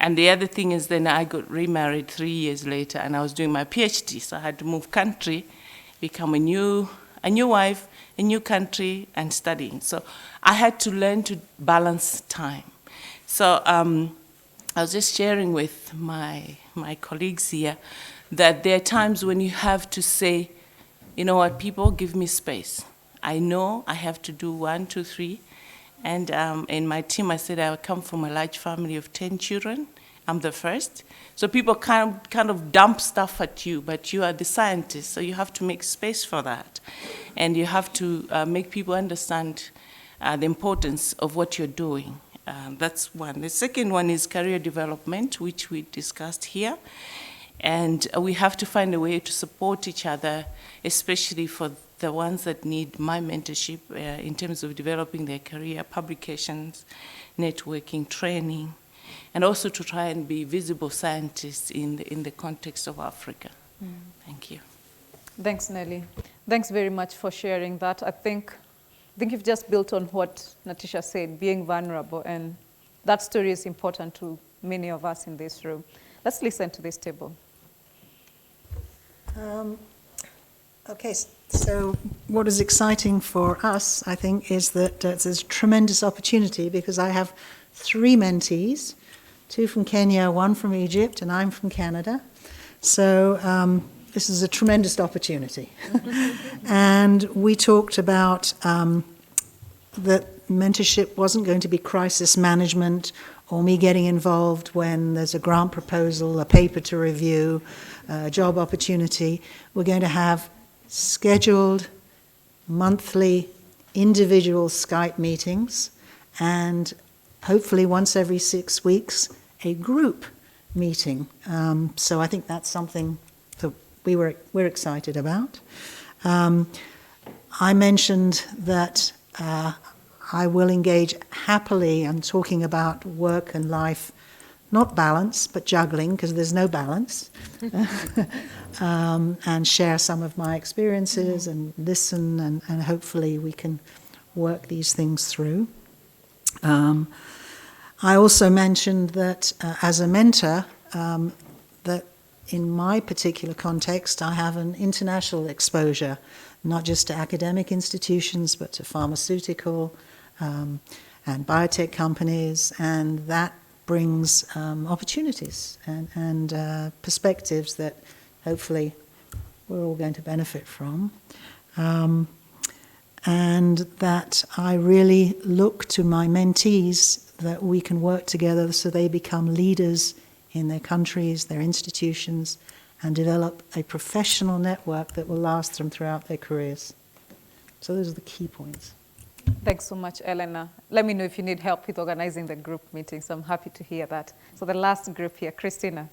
And the other thing is then I got remarried 3 years later, and I was doing my PhD, so I had to move country, become a new wife, a new country, and studying. So I had to learn to balance time. So I was just sharing with my colleagues here that there are times when you have to say, you know what, people, give me space. I know I have to do 1, 2, 3. And in my team, I said I come from a large family of 10 children. I'm the first. So people kind of dump stuff at you, but you are the scientist, so you have to make space for that. And you have to make people understand the importance of what you're doing. That's one. The second one is career development, which we discussed here. And we have to find a way to support each other, especially for the ones that need my mentorship in terms of developing their career, publications, networking, training, and also to try and be visible scientists in the context of Africa. Thank you. Thanks, Nelly. Thanks very much for sharing that. I think you've just built on what Natisha said, being vulnerable, and that story is important to many of us in this room. Let's listen to this table. Okay, so what is exciting for us, I think, is that there's a tremendous opportunity because I have 3 mentees, 2 from Kenya, 1 from Egypt, and I'm from Canada. So this is a tremendous opportunity. And we talked about that mentorship wasn't going to be crisis management or me getting involved when there's a grant proposal, a paper to review, a job opportunity. We're going to have scheduled monthly individual Skype meetings and hopefully once every 6 weeks a group meeting. So I think that's something that we're excited about. I mentioned that I will engage happily in talking about work and life, not balance, but juggling, because there's no balance, and share some of my experiences and listen, and hopefully we can work these things through. I also mentioned that as a mentor, that in my particular context, I have an international exposure, not just to academic institutions, but to pharmaceutical and biotech companies, and that brings opportunities and perspectives that hopefully we're all going to benefit from. And that I really look to my mentees that we can work together so they become leaders in their countries, their institutions, and develop a professional network that will last them throughout their careers. So those are the key points. Thanks so much, Elena. Let me know if you need help with organizing the group meetings. I'm happy to hear that. So the last group here, Christina.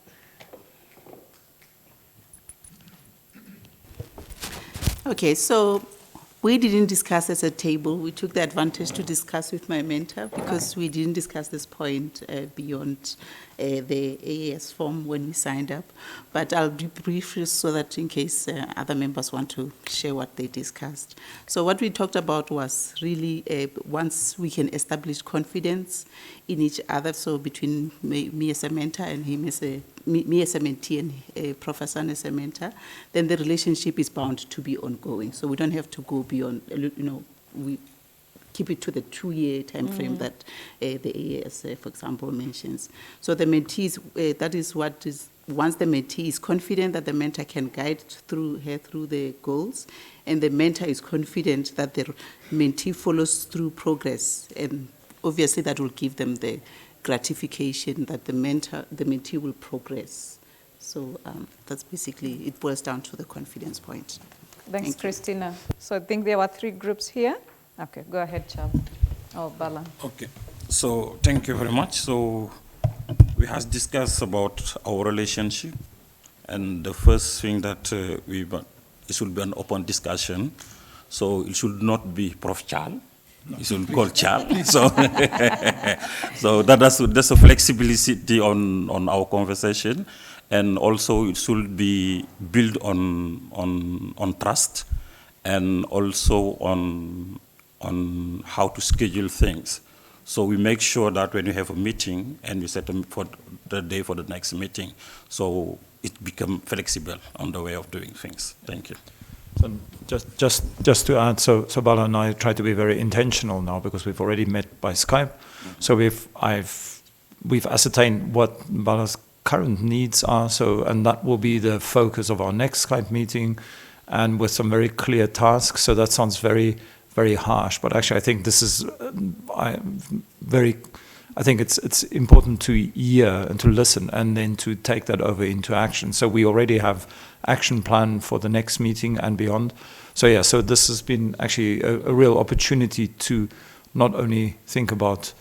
Okay, so we didn't discuss as a table. We took the advantage to discuss with my mentor because we didn't discuss this point beyond the AAS form when we signed up. But I'll be brief so that in case other members want to share what they discussed. So what we talked about was really once we can establish confidence in each other, so between me as a mentor and him as me as a mentee and Professor as a mentor, then the relationship is bound to be ongoing. So we don't have to go beyond, we keep it to the 2-year time frame that the AAS, for example, mentions. So the mentees, that is what is, once the mentee is confident that the mentor can guide her through the goals, and the mentor is confident that the mentee follows through progress, and obviously that will give them the gratification that the mentee will progress. So that's basically, it boils down to the confidence point. Thanks, Christina. So I think there were 3 groups here. Okay, go ahead, Charles. Oh, Bala. Okay, so thank you very much. So we have discussed about our relationship, and the first thing that it should be an open discussion. So it should not be Prof. Charles. It should be called Charles. So, so that's a flexibility on our conversation, and also it should be built on trust, and also on how to schedule things. So we make sure that when you have a meeting and you set for the day for the next meeting, so it becomes flexible on the way of doing things. Thank you. So just to add, so Bala and I try to be very intentional now because we've already met by Skype. So we've ascertained what Bala's current needs are. So, and that will be the focus of our next Skype meeting, and with some very clear tasks. So that sounds very, very harsh, but actually I think this is I think it's important to hear and to listen and then to take that over into action. So we already have action plan for the next meeting and beyond. So yeah, so this has been actually a real opportunity to not only think about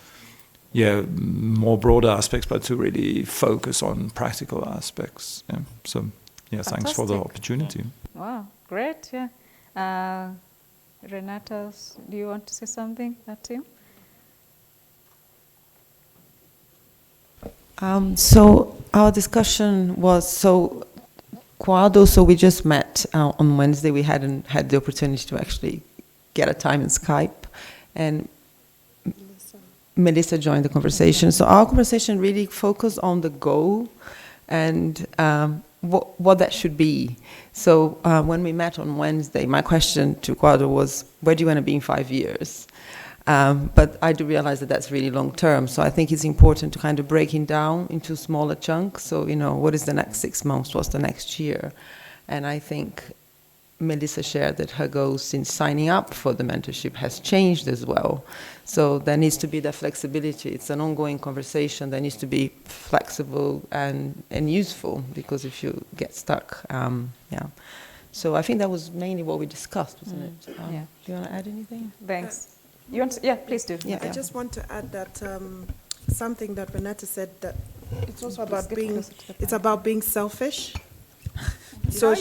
more broader aspects, but to really focus on practical aspects. Yeah. So yeah, thanks for the opportunity. Wow, great. Yeah. Renata, do you want to say something, that team? So our discussion was, so Quado, so we just met on Wednesday. We hadn't had the opportunity to actually get a time in Skype, and Melissa joined the conversation. So our conversation really focused on the goal and what that should be. So when we met on Wednesday, my question to Quado was, where do you want to be in 5 years? But I do realize that that's really long term. So I think it's important to kind of break it down into smaller chunks. So, you know, what is the next 6 months? What's the next year? And I think Melissa shared that her goals since signing up for the mentorship has changed as well. So there needs to be that flexibility. It's an ongoing conversation. There needs to be flexible and useful, because if you get stuck, yeah. So I think that was mainly what we discussed, wasn't it? Yeah. Do you want to add anything? Thanks. You want to, yeah, please do. Yeah, I just want to add that something that Renata said, that it's also about being selfish. So,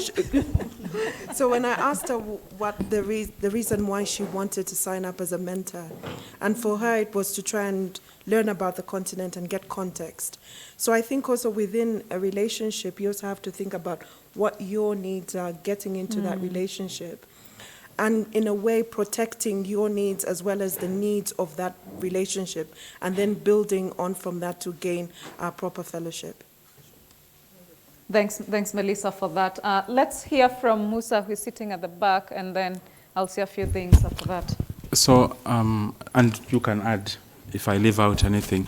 so when I asked her what the reason why she wanted to sign up as a mentor, and for her it was to try and learn about the continent and get context. So I think also within a relationship, you also have to think about what your needs are getting into that relationship, and in a way protecting your needs as well as the needs of that relationship, and then building on from that to gain a proper fellowship. Thanks, Melissa, for that. Let's hear from Musa, who's sitting at the back, and then I'll say a few things after that. So, and you can add if I leave out anything.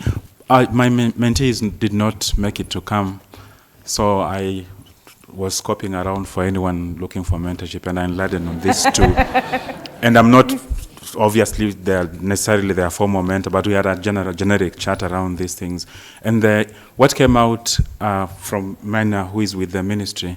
My mentees did not make it to come, so I was scoping around for anyone looking for mentorship, and I landed on this too. And I'm not, obviously, they're necessarily their former mentor, but we had a generic chat around these things. And what came out from Mena, who is with the ministry,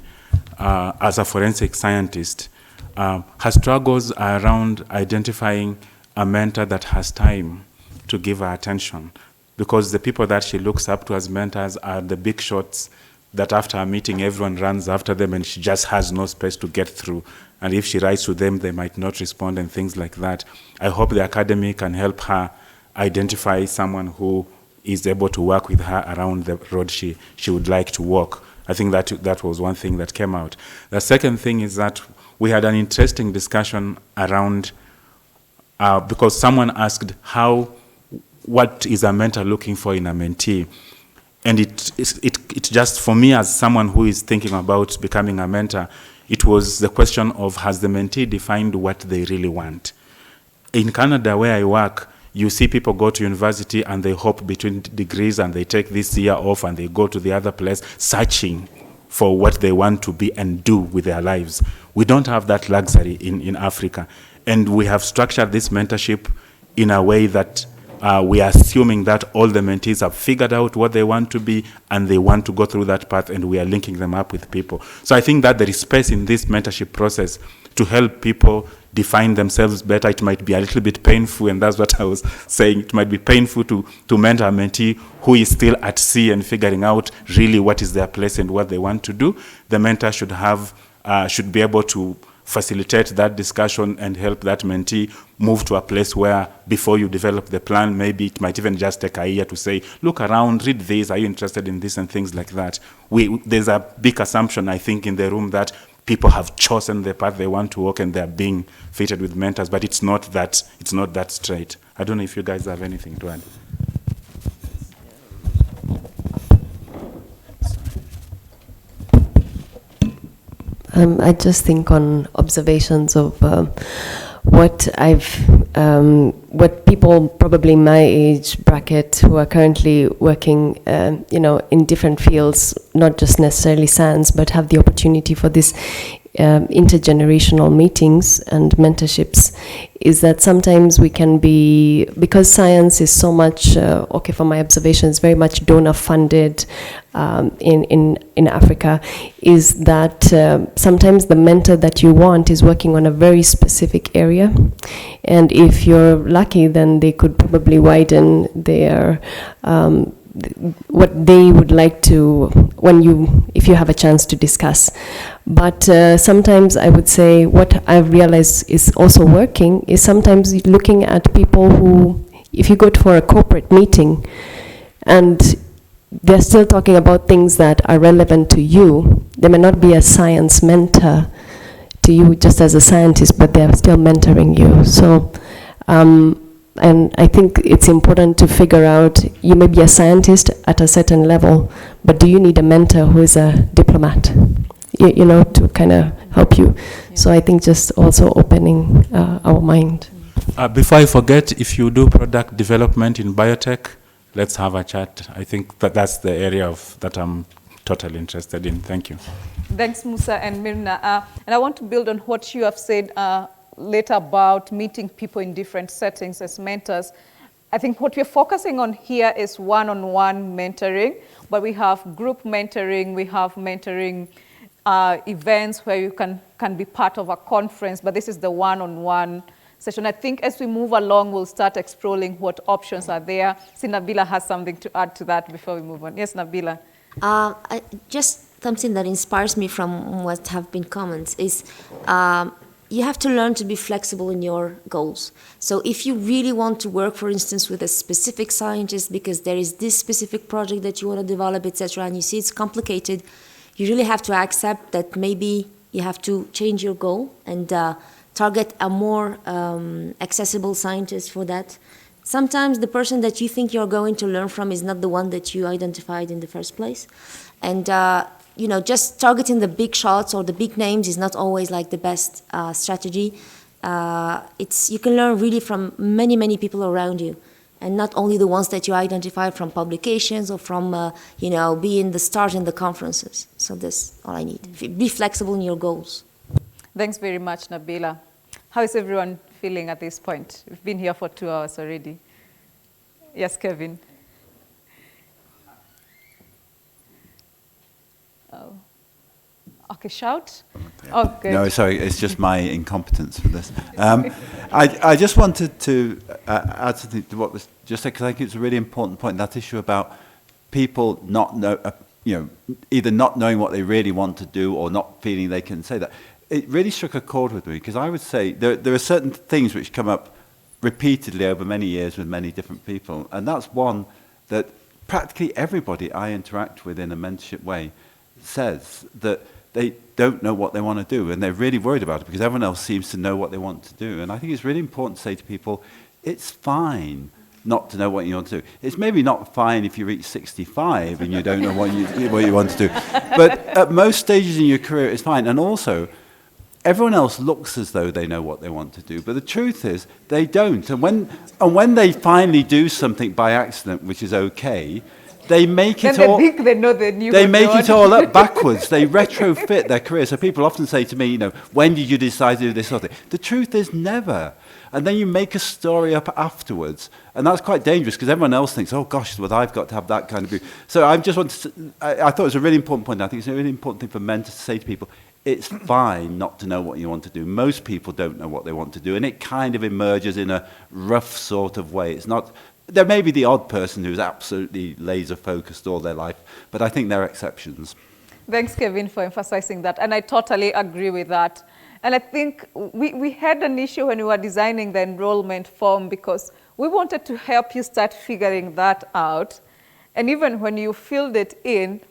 as a forensic scientist, her struggles are around identifying a mentor that has time to give her attention, because the people that she looks up to as mentors are the big shots that after a meeting everyone runs after them, and she just has no space to get through. And if she writes to them, they might not respond and things like that. I hope the academy can help her identify someone who is able to work with her around the road she would like to walk. I think that was one thing that came out. The second thing is that we had an interesting discussion around, because someone asked what is a mentor looking for in a mentee? And it just, for me as someone who is thinking about becoming a mentor, it was the question of, has the mentee defined what they really want? In Canada, where I work, you see people go to university and they hop between degrees and they take this year off and they go to the other place searching for what they want to be and do with their lives. We don't have that luxury in Africa. And we have structured this mentorship in a way that we are assuming that all the mentees have figured out what they want to be and they want to go through that path, and we are linking them up with people. So I think that there is space in this mentorship process to help people define themselves better. It might be a little bit painful, and that's what I was saying. It might be painful to mentor a mentee who is still at sea and figuring out really what is their place and what they want to do. The mentor should be able to facilitate that discussion and help that mentee move to a place where, before you develop the plan, maybe it might even just take a year to say, look around, read this, are you interested in this, and things like that. There's a big assumption, I think, in the room that people have chosen the path they want to walk and they're being fitted with mentors, but it's not that straight. I don't know if you guys have anything to add. I just think on observations of what people probably my age bracket who are currently working, in different fields, not just necessarily science, but have the opportunity for this intergenerational meetings and mentorships, is that sometimes we can be, because science is so much, from my observations, very much donor funded in Africa, is that sometimes the mentor that you want is working on a very specific area, and if you're lucky, then they could probably widen their what they would like to, if you have a chance to discuss. But sometimes I would say what I've realized is also working is sometimes looking at people who, if you go for a corporate meeting and they're still talking about things that are relevant to you. They may not be a science mentor to you just as a scientist, but they're still mentoring you. So, and I think it's important to figure out, you may be a scientist at a certain level, but do you need a mentor who is a diplomat, you know, to kind of help you? Yeah. So I think just also opening our mind. Before I forget, if you do product development in biotech, let's have a chat. I think that's the area that I'm totally interested in. Thank you. Thanks, Musa and Myrna. And I want to build on what you have said later about meeting people in different settings as mentors. I think what we're focusing on here is one-on-one mentoring, but we have group mentoring, we have mentoring events where you can be part of a conference, but this is the one-on-one session. I think as we move along, we'll start exploring what options are there. See, Nabila has something to add to that before we move on. Yes, Nabila. Just something that inspires me from what have been comments is you have to learn to be flexible in your goals. So if you really want to work, for instance, with a specific scientist because there is this specific project that you want to develop, etc., and you see it's complicated, you really have to accept that maybe you have to change your goal and target a more accessible scientist for that. Sometimes the person that you think you're going to learn from is not the one that you identified in the first place. And you know, just targeting the big shots or the big names is not always like the best strategy. You can learn really from many, many people around you, and not only the ones that you identify from publications or from, you know, being the start in the conferences. So that's all I need. Be flexible in your goals. Thanks very much, Nabila. How is everyone feeling at this point? We've been here for 2 hours already. Yes, Kevin. Oh. Okay, shout. Oh, good. No, sorry, it's just my incompetence for this. I just wanted to add something to what was just said, because I think it's a really important point, that issue about people not know, you know, either not knowing what they really want to do or not feeling they can say that. It really struck a chord with me, because I would say there are certain things which come up repeatedly over many years with many different people, and that's one that practically everybody I interact with in a mentorship way says that they don't know what they want to do, and they're really worried about it because everyone else seems to know what they want to do. And I think it's really important to say to people, it's fine not to know what you want to do. It's maybe not fine if you reach 65 and you don't know what you want to do. But at most stages in your career, it's fine. And also, everyone else looks as though they know what they want to do, but the truth is they don't. And when they finally do something by accident, which is okay, they make it all. They think they know the new. They make it all up backwards. They retrofit their career. So people often say to me, you know, when did you decide to do this sort of thing? The truth is never. And then you make a story up afterwards, and that's quite dangerous because everyone else thinks, oh gosh, well I've got to have that kind of view. So I just wanted to. I thought it was a really important point. I think it's a really important thing for mentors to say to people. It's fine not to know what you want to do. Most people don't know what they want to do, and it kind of emerges in a rough sort of way. It's not. There may be the odd person who's absolutely laser focused all their life, but I think there are exceptions. Thanks, Kevin, for emphasizing that, and I totally agree with that. And I think we had an issue when we were designing the enrollment form because we wanted to help you start figuring that out. And even when you filled it in,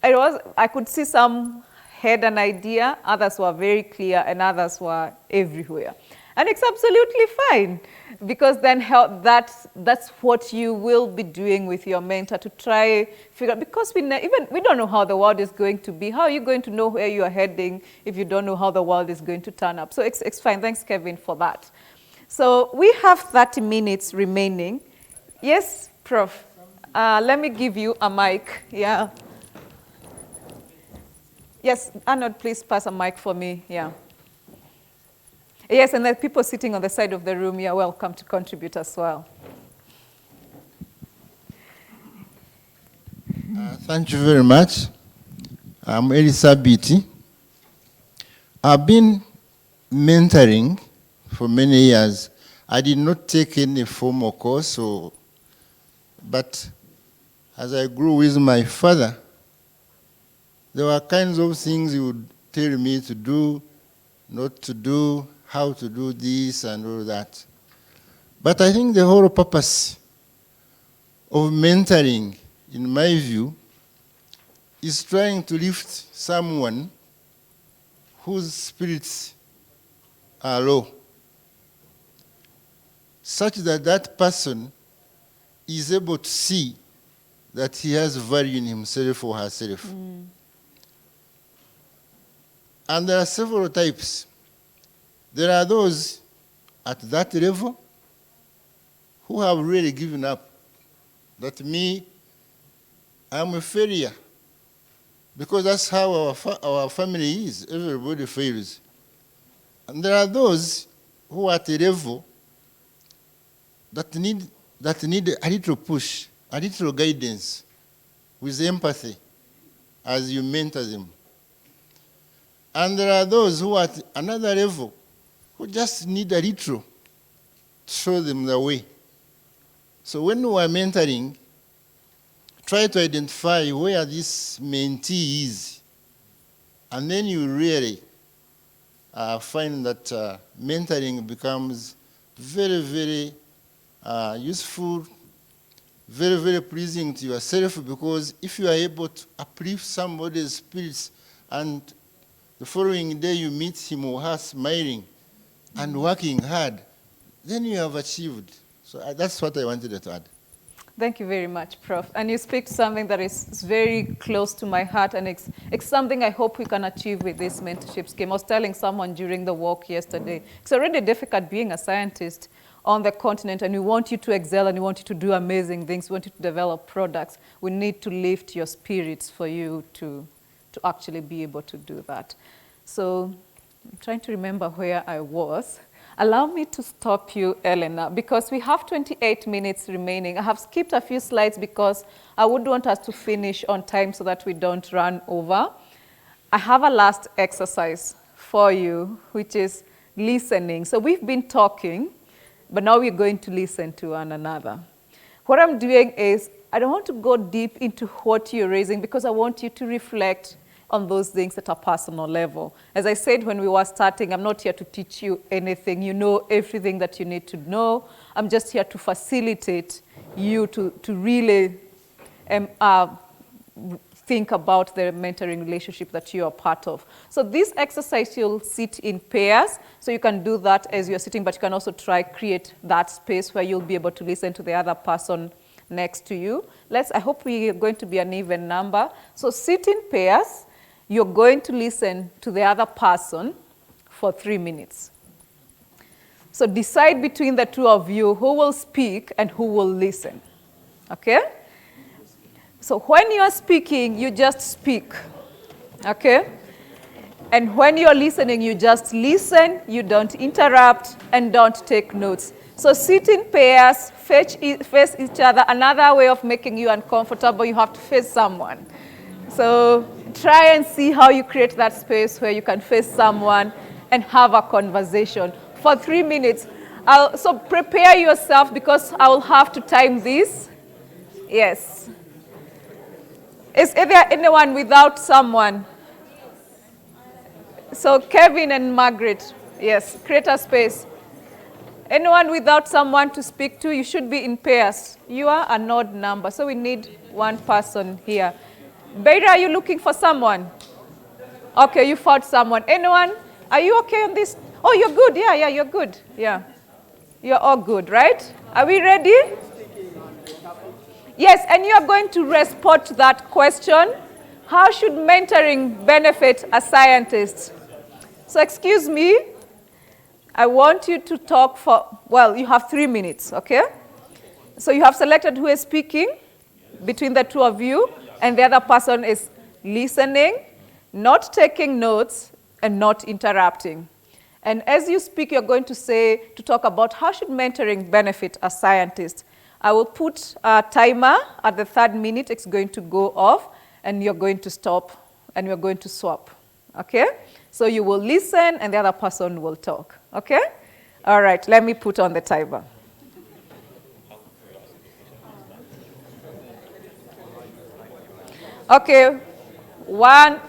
I could see some had an idea, others were very clear, and others were everywhere. And it's absolutely fine, because then that's what you will be doing with your mentor to try figure out, because we don't know how the world is going to be. How are you going to know where you are heading if you don't know how the world is going to turn up? So it's fine. Thanks, Kevin, for that. So we have 30 minutes remaining. Yes, Prof. Let me give you a mic. Yeah. Yes, Arnold, please pass a mic for me. Yeah. Yes, and the people sitting on the side of the room, you're welcome to contribute as well. Thank you very much. I'm Elisa Beatty. I've been mentoring for many years. I did not take any formal course, but as I grew with my father, there were kinds of things he would tell me to do, not to do, how to do this and all that. But I think the whole purpose of mentoring in my view, is trying to lift someone whose spirits are low, such that that person is able to see that he has value in himself or herself. And there are several types. There are those at that level who have really given up. That me, I'm a failure. Because that's how our family is. Everybody fails. And there are those who are at a level that need a little push, a little guidance, with empathy, as you mentor them. And there are those who are at another level, who just need a little to show them the way. So when we are mentoring, try to identify where this mentee is. And then you really find that mentoring becomes very, very useful, very, very pleasing to yourself, because if you are able to uplift somebody's spirits and the following day you meet him or her smiling and working hard, then you have achieved. So that's what I wanted to add. Thank you very much, Prof. And you speak to something that is very close to my heart, and it's something I hope we can achieve with this mentorship scheme. I was telling someone during the walk yesterday, it's already difficult being a scientist on the continent, and we want you to excel and we want you to do amazing things. We want you to develop products. We need to lift your spirits for you to actually be able to do that. So I'm trying to remember where I was. Allow me to stop you, Elena, because we have 28 minutes remaining. I have skipped a few slides because I would want us to finish on time so that we don't run over. I have a last exercise for you, which is listening. So we've been talking, but now we're going to listen to one another. What I'm doing is, I don't want to go deep into what you're raising because I want you to reflect on those things at a personal level. As I said when we were starting, I'm not here to teach you anything. You know everything that you need to know. I'm just here to facilitate you to really think about the mentoring relationship that you are part of. So this exercise, you'll sit in pairs. So you can do that as you're sitting, but you can also create that space where you'll be able to listen to the other person next to you. I hope we are going to be an even number. So sit in pairs. You're going to listen to the other person for 3 minutes. So decide between the two of you who will speak and who will listen. Okay? So when you are speaking, you just speak. Okay? And when you're listening, you just listen, you don't interrupt, and don't take notes. So sit in pairs, face each other. Another way of making you uncomfortable, you have to face someone. So try and see how you create that space where you can face someone and have a conversation for 3 minutes. So prepare yourself because I will have to time this. Yes. Is there anyone without someone? So Kevin and Margaret, yes, create a space. Anyone without someone to speak to, you should be in pairs. You are an odd number, so we need one person here. Beira, are you looking for someone? Okay, you found someone. Anyone? Are you okay on this? Oh, you're good. Yeah, you're good. Yeah. You're all good, right? Are we ready? Yes, and you're going to respond to that question. How should mentoring benefit a scientist? So excuse me. I want you to talk for, you have 3 minutes, okay? So you have selected who is speaking between the two of you, and the other person is listening, not taking notes, and not interrupting. And as you speak, you're going to talk about how should mentoring benefit a scientist. I will put a timer at the 3rd minute. It's going to go off, and you're going to stop, and we're going to swap, okay? So you will listen, and the other person will talk, okay? All right, let me put on the timer. Okay, 1.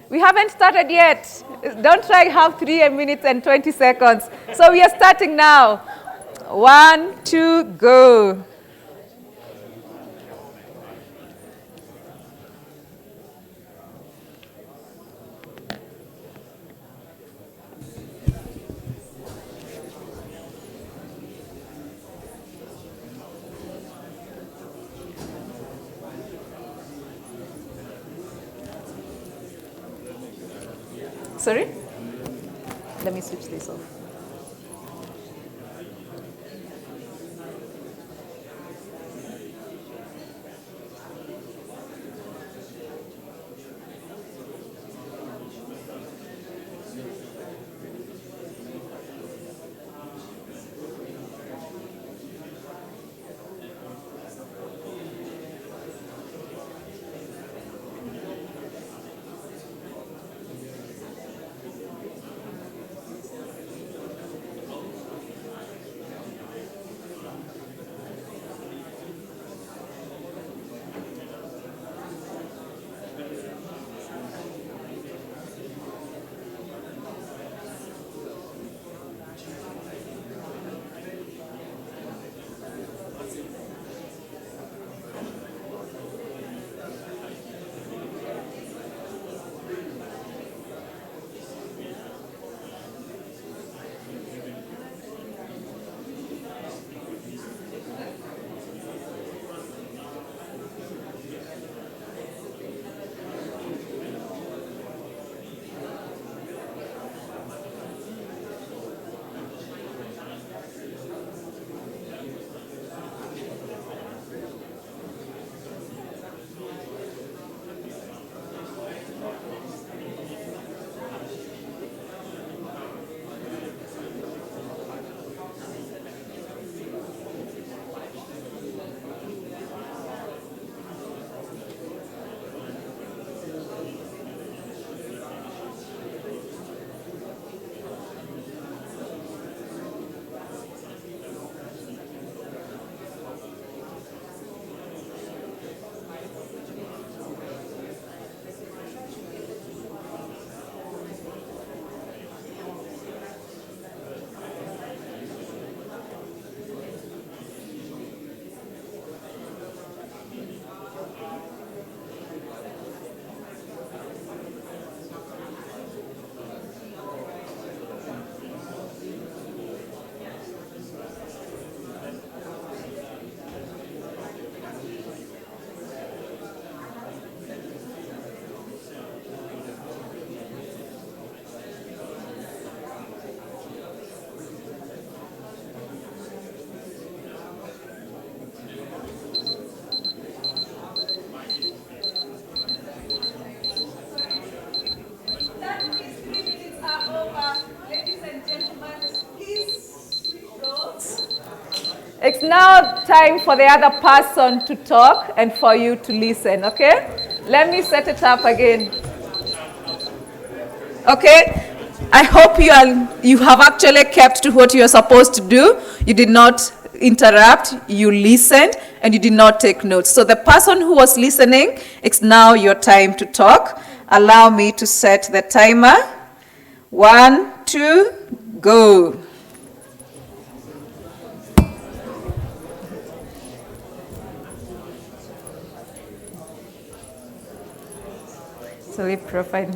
We haven't started yet. Don't try have 3 minutes and 20 seconds. So we are starting now. 1, 2, go. Sorry? Let me switch this off. It's now time for the other person to talk and for you to listen, okay? Let me set it up again. Okay? I hope you have actually kept to what you are supposed to do. You did not interrupt, you listened, and you did not take notes. So the person who was listening, it's now your time to talk. Allow me to set the timer. 1, 2, go. Sleep profile.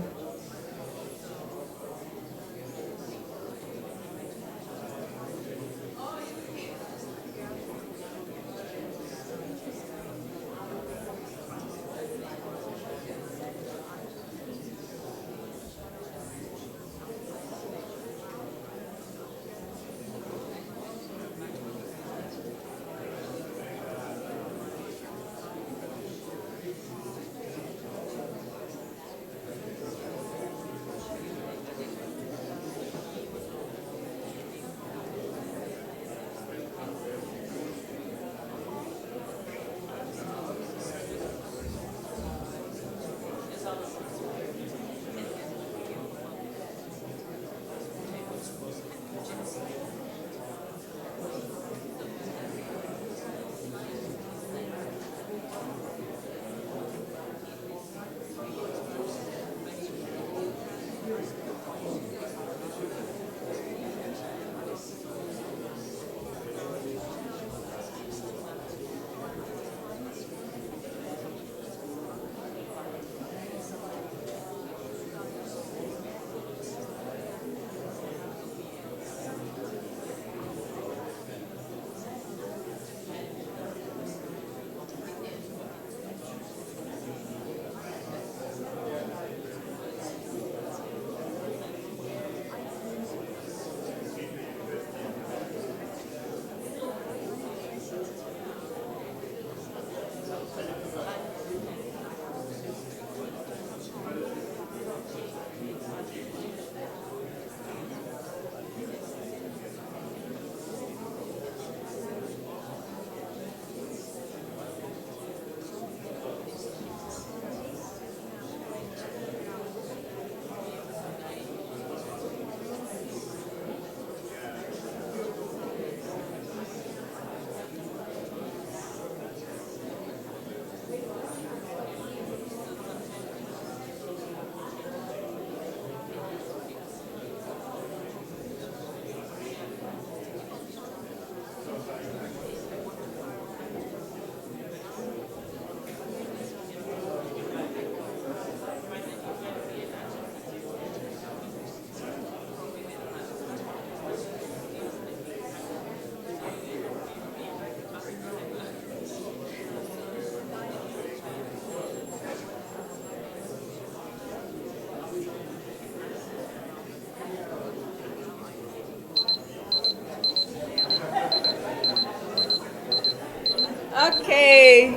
Okay.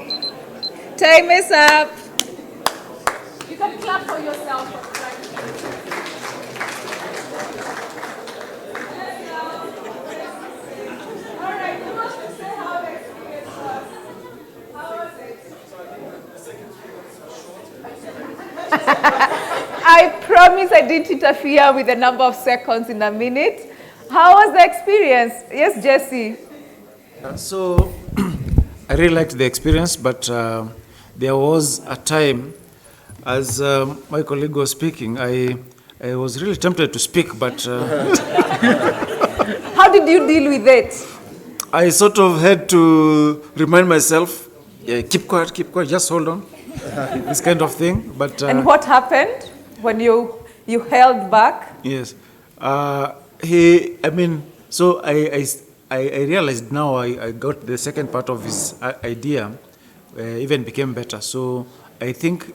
Time is up. You can clap for yourself. I promise I didn't interfere with the number of seconds in a minute. How was the experience? Yes, Jesse. So, I really liked the experience, but there was a time, as my colleague was speaking, I was really tempted to speak, but How did you deal with it? I sort of had to remind myself, keep quiet, just hold on, this kind of thing. But and what happened when you held back? yes, so I realized now I got the second part of his idea, even became better. So I think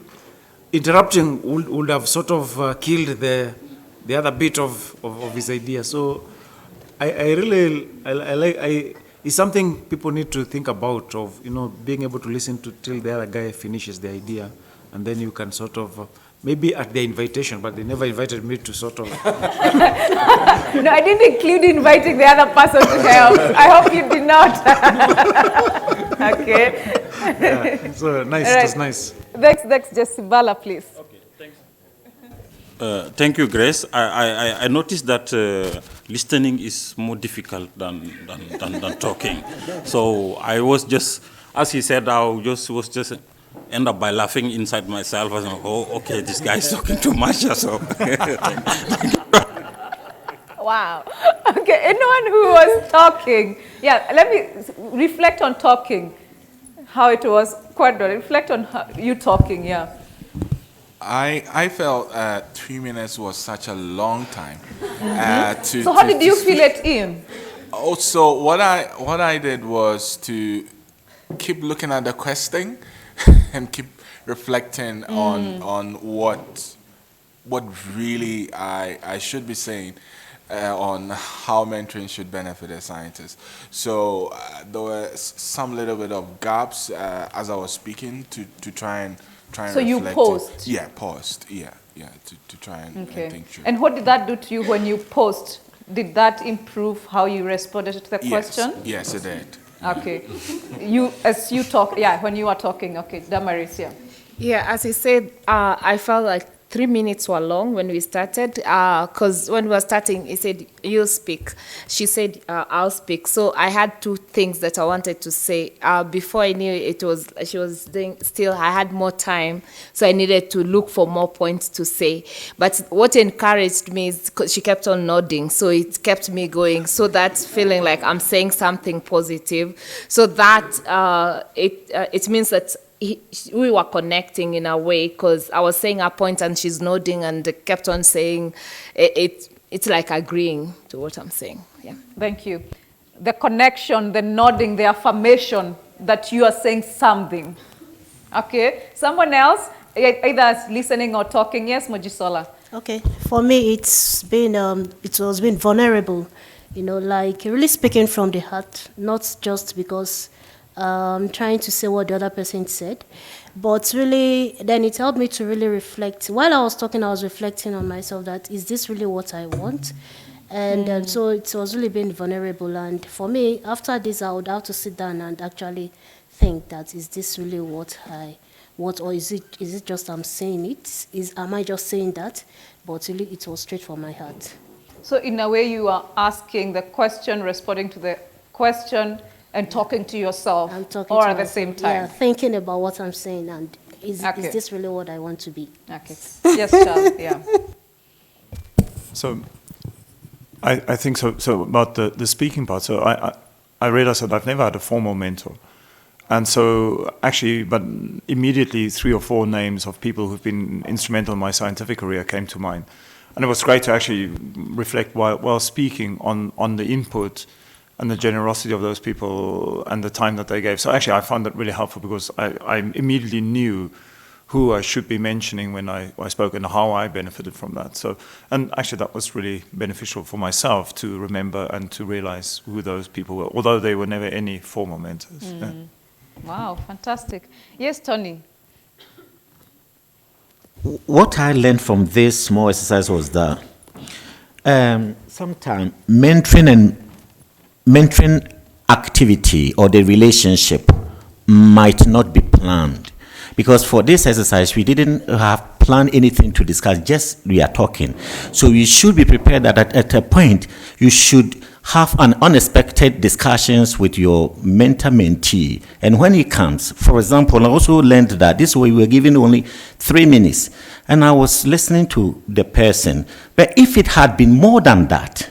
interrupting would have sort of killed the other bit of his idea. So it's something people need to think about, of being able to listen to till the other guy finishes the idea, and then you can sort of maybe at the invitation, but they never invited me to sort of. No, I didn't include inviting the other person to help. I hope you did not. Okay. Yeah, so nice. Right. It was nice. Next, Jesse Bala, please. Thank you, Grace. I noticed that listening is more difficult than talking. So I was just, as he said, was just end up by laughing inside myself. I was like, oh, okay, this guy is talking too much. So. Wow. Okay, anyone who was talking, yeah, let me reflect on talking, how it was. Quadro, reflect on you talking, yeah. I felt 3 minutes was such a long time. So how did you feel it in? Also, what I did was to keep looking at the question and keep reflecting on what really I should be saying on how mentoring should benefit a scientist. So there were some little bit of gaps as I was speaking to try and so you paused? Yeah, paused. Yeah, to try and think through. And what did that do to you when you paused? Did that improve how you responded to the question? Yes, it did. Okay. When you were talking, okay, Damaris, yeah. Yeah, as he said, I felt like 3 minutes were long when we started, because when we were starting, he said, you speak. She said, I'll speak. So I had two things that I wanted to say. Before I knew she was doing, still I had more time, so I needed to look for more points to say. But what encouraged me is because she kept on nodding, so it kept me going. So that's feeling like I'm saying something positive. So that, it means that we were connecting in a way, because I was saying a point and she's nodding and kept on saying it's like agreeing to what I'm saying. Yeah. Thank you. The connection, the nodding, the affirmation that you are saying something. Okay. Someone else, either listening or talking. Yes, Mojisola. Okay. For me, it's been vulnerable. Like really speaking from the heart, not just because trying to say what the other person said, but really then it helped me to really reflect. While I was talking, I was reflecting on myself, that is this really what I want? And so it was really being vulnerable. And for me, after this, I would have to sit down and actually think that, is this really what I want, or is it just I'm saying it? Am I just saying that? But really it was straight from my heart. So in a way you are asking the question, responding to the question, and talking to yourself, or at the same time? Yeah, thinking about what I'm saying, and is this really what I want to be? Okay. Yes, Charles, yeah. So I think so about the speaking part. So I realized that I've never had a formal mentor. And so actually, but immediately 3 or 4 names of people who've been instrumental in my scientific career came to mind. And it was great to actually reflect while speaking on the input and the generosity of those people and the time that they gave. So actually I found that really helpful, because I immediately knew who I should be mentioning when I spoke and how I benefited from that. So, and actually that was really beneficial for myself to remember and to realize who those people were, although they were never any formal mentors. Yeah. Wow, fantastic. Yes, Tony. What I learned from this small exercise was that sometimes mentoring activity or the relationship might not be planned. Because for this exercise, we didn't have planned anything to discuss, just we are talking. So you should be prepared that at a point, you should have an unexpected discussions with your mentor-mentee. And when he comes, for example, I also learned that this way we were given only 3 minutes. And I was listening to the person. But if it had been more than that,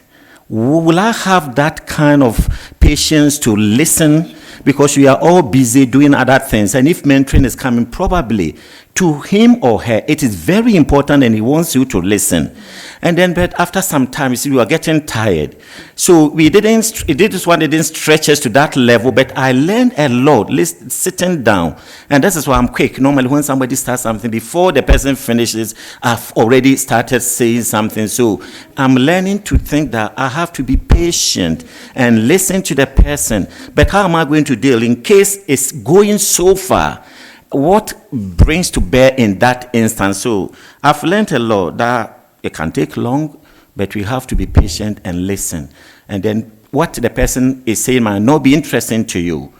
will I have that kind of patience to listen? Because we are all busy doing other things. And if mentoring is coming, probably to him or her, it is very important and he wants you to listen. And then, but after some time, you see, you are getting tired. So this one didn't stretch us to that level, but I learned a lot sitting down. And this is why I'm quick. Normally, when somebody starts something, before the person finishes, I've already started saying something. So I'm learning to think that I have to be patient and listen to the person. But how am I going to deal in case it's going so far? What brings to bear in that instance? So I've learned a lot that it can take long, but we have to be patient and listen. And then what the person is saying might not be interesting to you,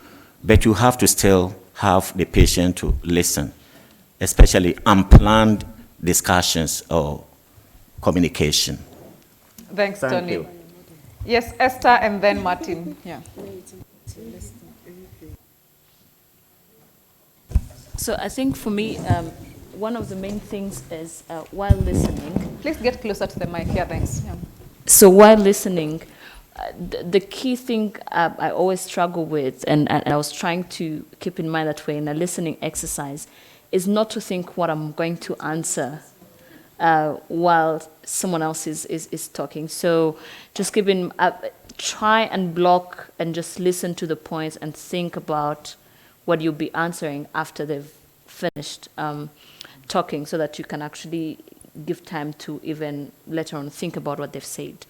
but you have to still have the patience to listen, especially unplanned discussions or communication. Thanks, Thank Tony. you. Yes, Esther and then Martin. Yeah. So I think for me, one of the main things is while listening. Please get closer to the mic. Yeah, thanks. Yeah. So while listening, the key thing I always struggle with, and I was trying to keep in mind that way in a listening exercise, is not to think what I'm going to answer while someone else is talking. So just try and block and just listen to the points and think about what you'll be answering after they've finished talking, so that you can actually give time to even later on think about what they've said.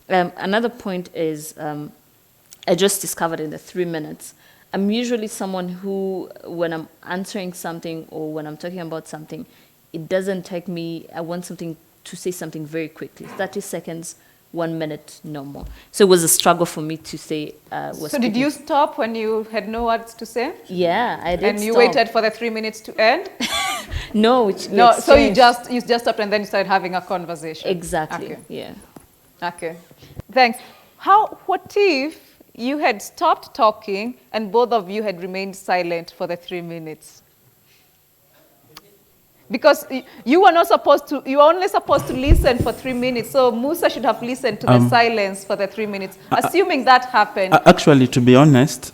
Another point is, I just discovered in the 3 minutes, I'm usually someone who, when I'm answering something or when I'm talking about something, it doesn't take me, I want to say something very quickly, 30 seconds, 1 minute, no more. So it was a struggle for me to say. So did you stop when you had no words to say? Yeah, I did. And you waited for the 3 minutes to end? No, so you just stopped and then you started having a conversation. Exactly. Okay. Yeah. Okay. Thanks. What if you had stopped talking and both of you had remained silent for the 3 minutes? Because you were not supposed to, you were only supposed to listen for 3 minutes. So Musa should have listened to the silence for the 3 minutes. Assuming that happened. Actually, to be honest,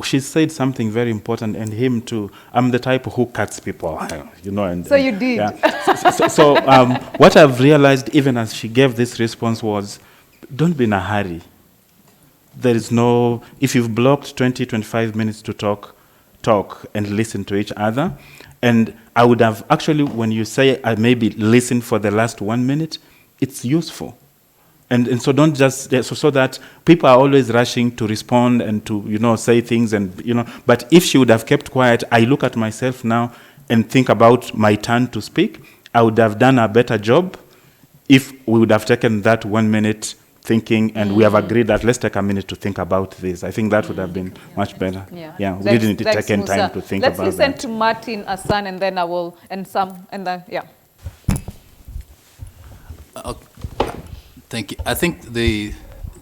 she said something very important, and him too. I'm the type who cuts people, And, so you did. Yeah. So what I've realized, even as she gave this response, was don't be in a hurry. There is no, if you've blocked 20, 25 minutes to talk and listen to each other. And I would have actually, when you say I maybe listen for the last 1 minute, it's useful. And so don't just, so that people are always rushing to respond and to, say things and, but if she would have kept quiet, I look at myself now and think about my turn to speak, I would have done a better job if we would have taken that 1 minute thinking and we have agreed that let's take a minute to think about this. I think that would have been much better. Yeah, we didn't take time to think about that. Let's listen to Martin, Hassan, and then I will, and Sam, and then, yeah. Thank you. I think the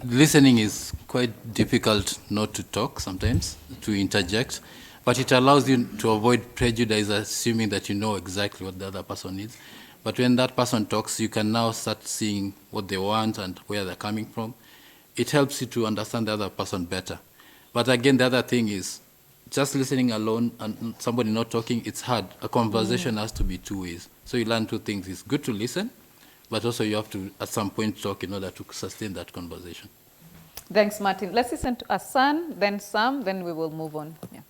listening is quite difficult not to talk sometimes, to interject, but it allows you to avoid prejudice, assuming that you know exactly what the other person needs. But when that person talks, you can now start seeing what they want and where they're coming from. It helps you to understand the other person better. But again, the other thing is, just listening alone and somebody not talking, it's hard. A conversation has to be 2 ways. So you learn 2 things. It's good to listen, but also you have to, at some point, talk in order to sustain that conversation. Thanks, Martin. Let's listen to Hassan, then Sam, then we will move on. Yeah.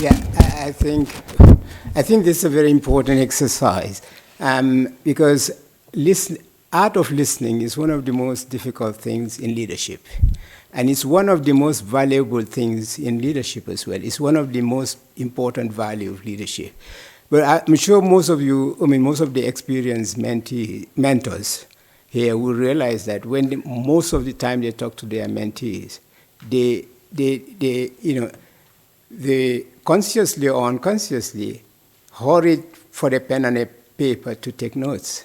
Yeah, I think this is a very important exercise because art of listening is one of the most difficult things in leadership. And it's one of the most valuable things in leadership as well. It's one of the most important value of leadership. But I'm sure most of you, most of the experienced mentors here will realize that when most of the time they talk to their mentees, they consciously or unconsciously hurry for the pen and a paper to take notes.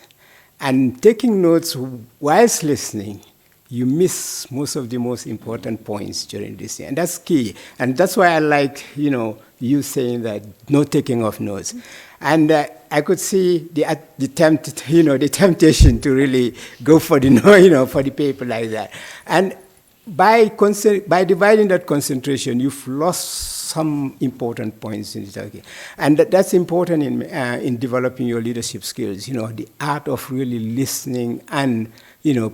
And taking notes whilst listening, you miss most of the most important points during this year. And that's key. And that's why I like, you saying that no taking of notes. And I could see the temptation to really go for for the paper like that. And by dividing that concentration, you've lost some important points in it. And that's important in developing your leadership skills, the art of really listening and,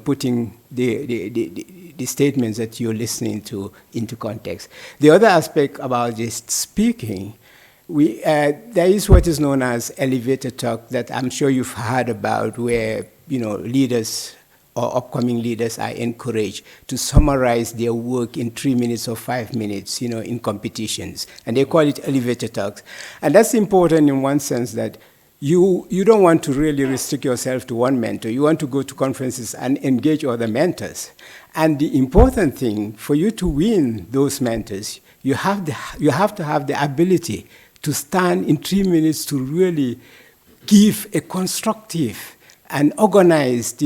putting the statements that you're listening to into context. The other aspect about just speaking, there is what is known as elevator talk that I'm sure you've heard about, where, leaders or upcoming leaders are encouraged to summarize their work in 3 minutes or 5 minutes, in competitions. And they call it elevator talks. And that's important in one sense that you don't want to really restrict yourself to one mentor. You want to go to conferences and engage other mentors. And the important thing, for you to win those mentors, you have to have the ability to stand in 3 minutes to really give a constructive and organized,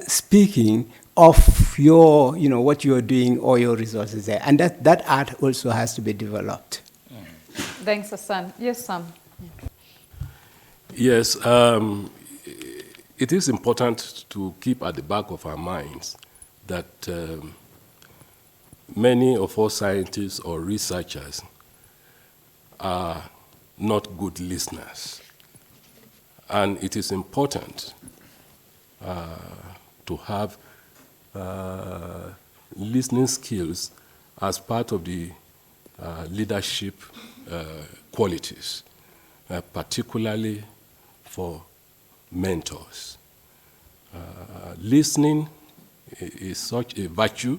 speaking of your, what you're doing or your resources there. And that art also has to be developed. Thanks, Hassan. Yes, Sam. Yes, it is important to keep at the back of our minds that many of us scientists or researchers are not good listeners. And it is important to have listening skills as part of the leadership qualities, particularly for mentors. Listening is such a virtue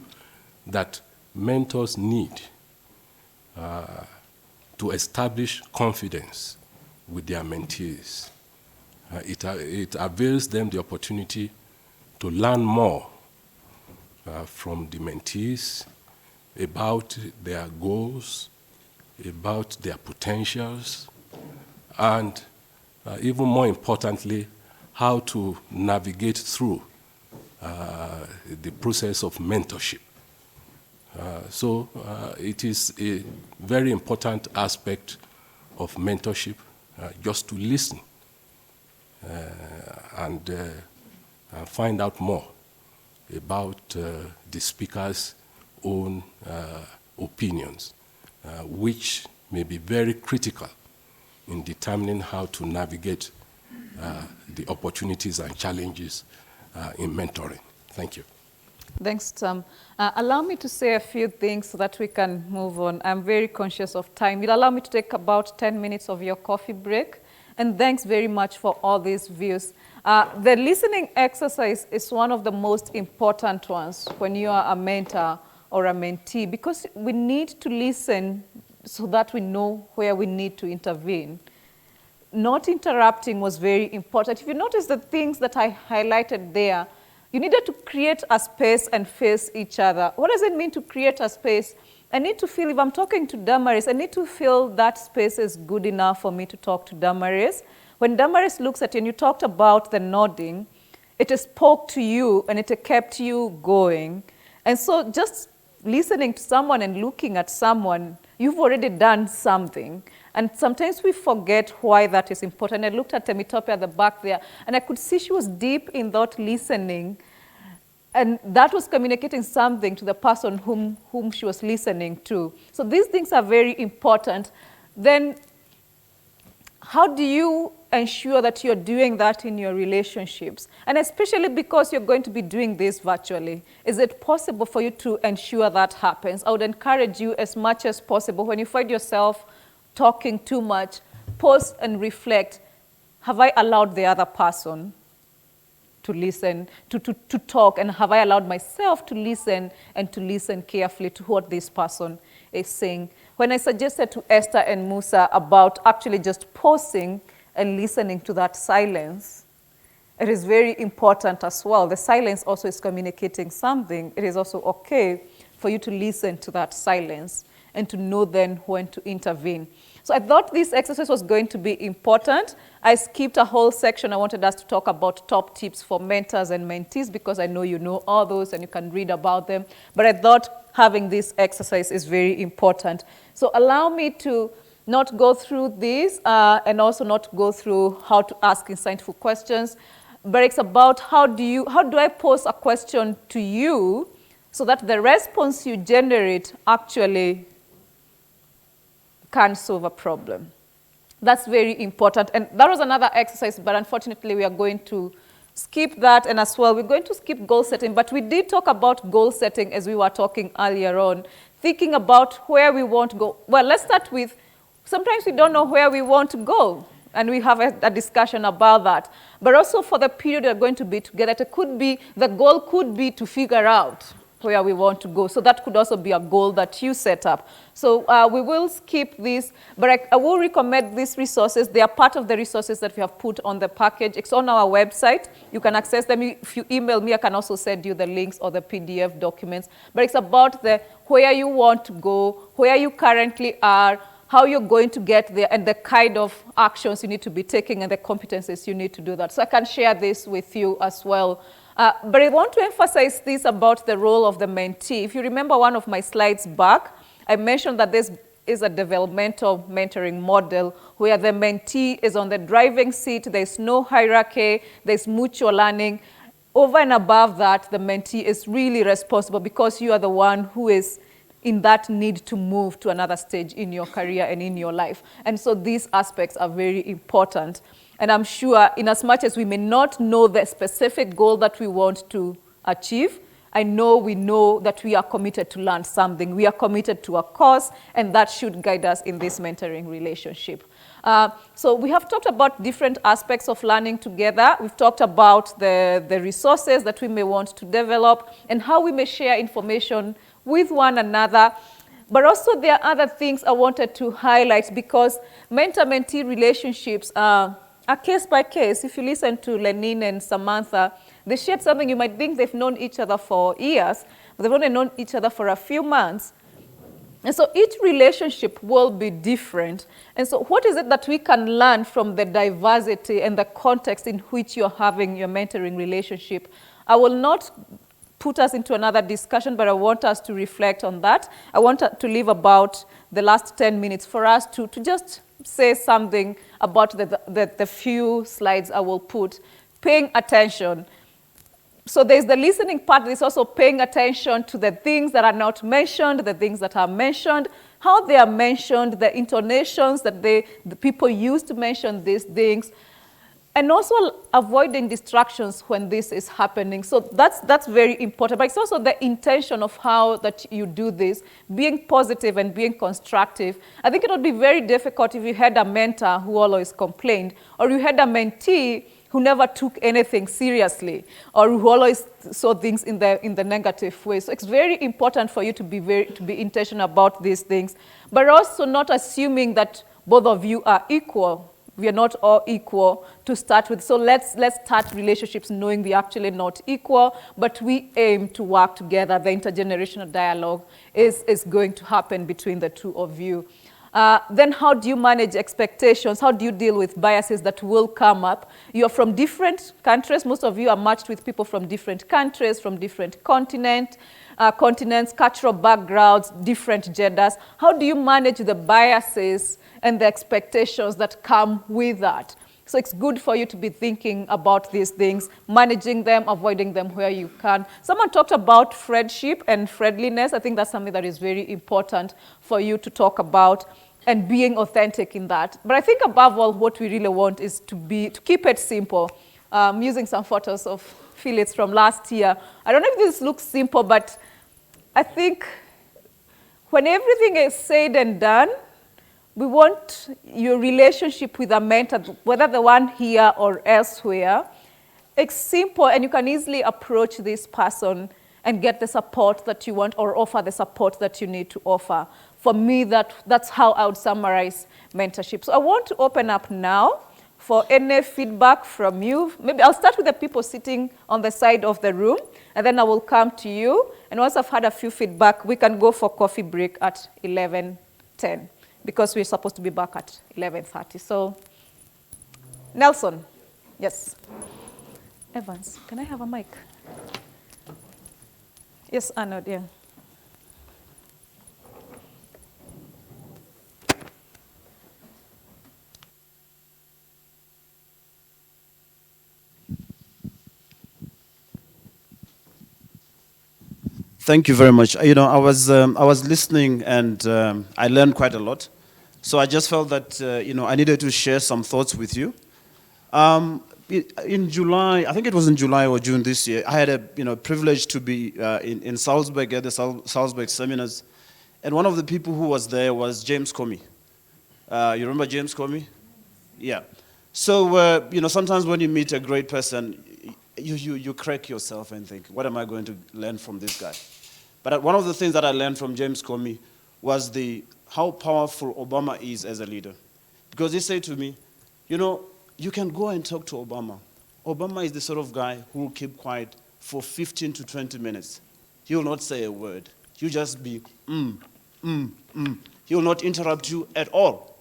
that mentors need to establish confidence with their mentees. It avails them the opportunity to learn more from the mentees about their goals, about their potentials, and even more importantly, how to navigate through the process of mentorship. So it is a very important aspect of mentorship, just to listen and find out more about the speaker's own opinions, which may be very critical in determining how to navigate the opportunities and challenges in mentoring. Thank you. Thanks, Tom. Allow me to say a few things so that we can move on. I'm very conscious of time. You'll allow me to take about 10 minutes of your coffee break. And thanks very much for all these views. The listening exercise is one of the most important ones when you are a mentor or a mentee, because we need to listen so that we know where we need to intervene. Not interrupting was very important. If you notice the things that I highlighted there, you needed to create a space and face each other. What does it mean to create a space? I need to feel, if I'm talking to Damaris, I need to feel that space is good enough for me to talk to Damaris. When Damaris looks at you, and you talked about the nodding, it spoke to you and it kept you going. And so just listening to someone and looking at someone, you've already done something. And sometimes we forget why that is important. I looked at Temitope at the back there, and I could see she was deep in that listening. And that was communicating something to the person whom she was listening to. So these things are very important. Then how do you ensure that you're doing that in your relationships? And especially because you're going to be doing this virtually, is it possible for you to ensure that happens? I would encourage you as much as possible, when you find yourself talking too much, pause and reflect. Have I allowed the other person to listen, to talk, and have I allowed myself to listen and to listen carefully to what this person is saying. When I suggested to Esther and Musa about actually just pausing and listening to that silence, it is very important as well. The silence also is communicating something. It is also okay for you to listen to that silence and to know then when to intervene. So I thought this exercise was going to be important. I skipped a whole section. I wanted us to talk about top tips for mentors and mentees because I know you know all those and you can read about them. But I thought having this exercise is very important. So allow me to not go through this and also not go through how to ask insightful questions. But it's about how do I pose a question to you so that the response you generate actually can solve a problem. That's very important. And that was another exercise, but unfortunately we are going to skip that. And as well, we're going to skip goal setting. But we did talk about goal setting as we were talking earlier on, thinking about where we want to go. Well, let's start with, sometimes we don't know where we want to go. And we have a discussion about that. But also for the period we're going to be together, the goal could be to figure out where we want to go. So that could also be a goal that you set up. So we will skip this, but I will recommend these resources. They are part of the resources that we have put on the package. It's on our website. You can access them. If you email me, I can also send you the links or the PDF documents. But it's about where you want to go, where you currently are, how you're going to get there, and the kind of actions you need to be taking and the competencies you need to do that. So I can share this with you as well. But I want to emphasize this about the role of the mentee. If you remember one of my slides back, I mentioned that this is a developmental mentoring model where the mentee is on the driving seat, there's no hierarchy, there's mutual learning. Over and above that, the mentee is really responsible because you are the one who is in that need to move to another stage in your career and in your life. And so these aspects are very important. And I'm sure in as much as we may not know the specific goal that we want to achieve, we know that we are committed to learn something. We are committed to a cause, and that should guide us in this mentoring relationship. So we have talked about different aspects of learning together. We've talked about the resources that we may want to develop and how we may share information with one another. But also there are other things I wanted to highlight because mentor-mentee relationships are case by case. If you listen to Lenin and Samantha, they shared something you might think they've known each other for years, but they've only known each other for a few months. And so each relationship will be different. And so what is it that we can learn from the diversity and the context in which you're having your mentoring relationship? I will not put us into another discussion, but I want us to reflect on that. I want to leave about the last 10 minutes for us to just say something about the few slides I will put. Paying attention. So there's the listening part. There's also paying attention to the things that are not mentioned, the things that are mentioned, how they are mentioned, the intonations that the people use to mention these things, and also avoiding distractions when this is happening. So that's very important. But it's also the intention of how that you do this, being positive and being constructive. I think it would be very difficult if you had a mentor who always complained, or you had a mentee who never took anything seriously, or who always saw things in the negative way. So it's very important for you to be intentional about these things, but also not assuming that both of you are equal. We are not all equal to start with. So let's start relationships knowing we're actually not equal, but we aim to work together. The intergenerational dialogue is going to happen between the two of you. Then how do you manage expectations? How do you deal with biases that will come up? You're from different countries. Most of you are matched with people from different countries, from different continents, cultural backgrounds, different genders. How do you manage the biases and the expectations that come with that? So it's good for you to be thinking about these things, managing them, avoiding them where you can. Someone talked about friendship and friendliness. I think that's something that is very important for you to talk about and being authentic in that. But I think above all, what we really want is to keep it simple. I'm using some photos of Phyllis from last year. I don't know if this looks simple, but I think when everything is said and done, we want your relationship with a mentor, whether the one here or elsewhere, it's simple, and you can easily approach this person and get the support that you want or offer the support that you need to offer. For me, that's how I would summarize mentorship. So I want to open up now for any feedback from you. Maybe I'll start with the people sitting on the side of the room, and then I will come to you. And once I've had a few feedback, we can go for coffee break at 11:10, because we're supposed to be back at 11:30. So, Nelson, yes. Evans, can I have a mic? Yes, Arnold, yeah. Thank you very much. You know, I was listening, and I learned quite a lot. So I just felt that you know, I needed to share some thoughts with you. In July, I think it was in July or June this year, I had a privilege to be in Salzburg at the Salzburg seminars, and one of the people who was there was James Comey. You remember James Comey? Yeah. So you know, sometimes when you meet a great person, you crack yourself and think, what am I going to learn from this guy? But one of the things that I learned from James Comey was how powerful Obama is as a leader. Because he said to me, you know, you can go and talk to Obama. Obama is the sort of guy who will keep quiet for 15 to 20 minutes. He will not say a word. You just be, He will not interrupt you at all.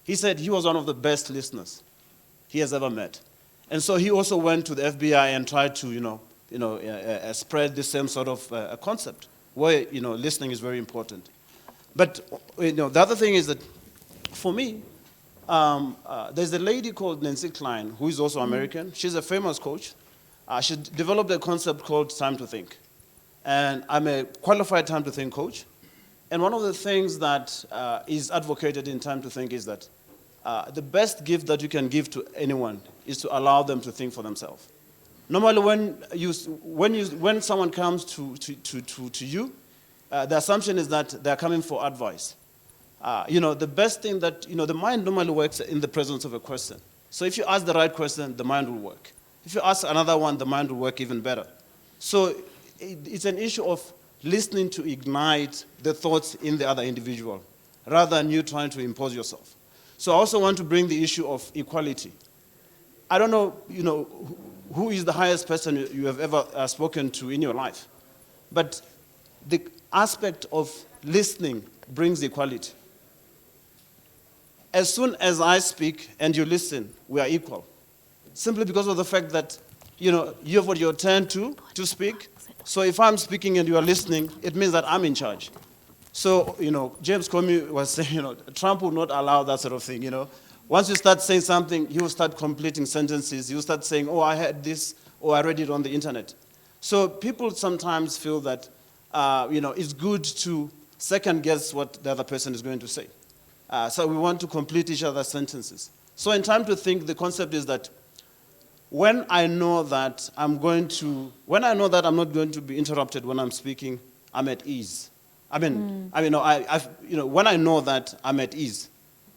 He said he was one of the best listeners he has ever met. And so he also went to the FBI and tried to, spread the same sort of concept, where, listening is very important. But, the other thing is that, for me, there's a lady called Nancy Klein, who is also American. She's a famous coach. She developed a concept called time to think. And I'm a qualified time to think coach. And one of the things that is advocated in time to think is that the best gift that you can give to anyone is to allow them to think for themselves. Normally, when someone comes to you, the assumption is that they're coming for advice. The best thing that, the mind normally works in the presence of a question. So if you ask the right question, the mind will work. If you ask another one, the mind will work even better. So it's an issue of listening to ignite the thoughts in the other individual, rather than you trying to impose yourself. So I also want to bring the issue of equality. I don't know, who is the highest person you have ever spoken to in your life, but the aspect of listening brings equality. As soon as I speak and you listen, we are equal. Simply because of the fact that, you have got your turn to speak. So if I'm speaking and you are listening, it means that I'm in charge. So, James Comey was saying, Trump will not allow that sort of thing, Once you start saying something, he will start completing sentences. He will start saying, oh, I heard this, or I read it on the internet. So people sometimes feel that, it's good to second guess what the other person is going to say. So we want to complete each other's sentences. So in time to think, the concept is that when I know that I'm not going to be interrupted when I'm speaking, I'm at ease. When I know that I'm at ease.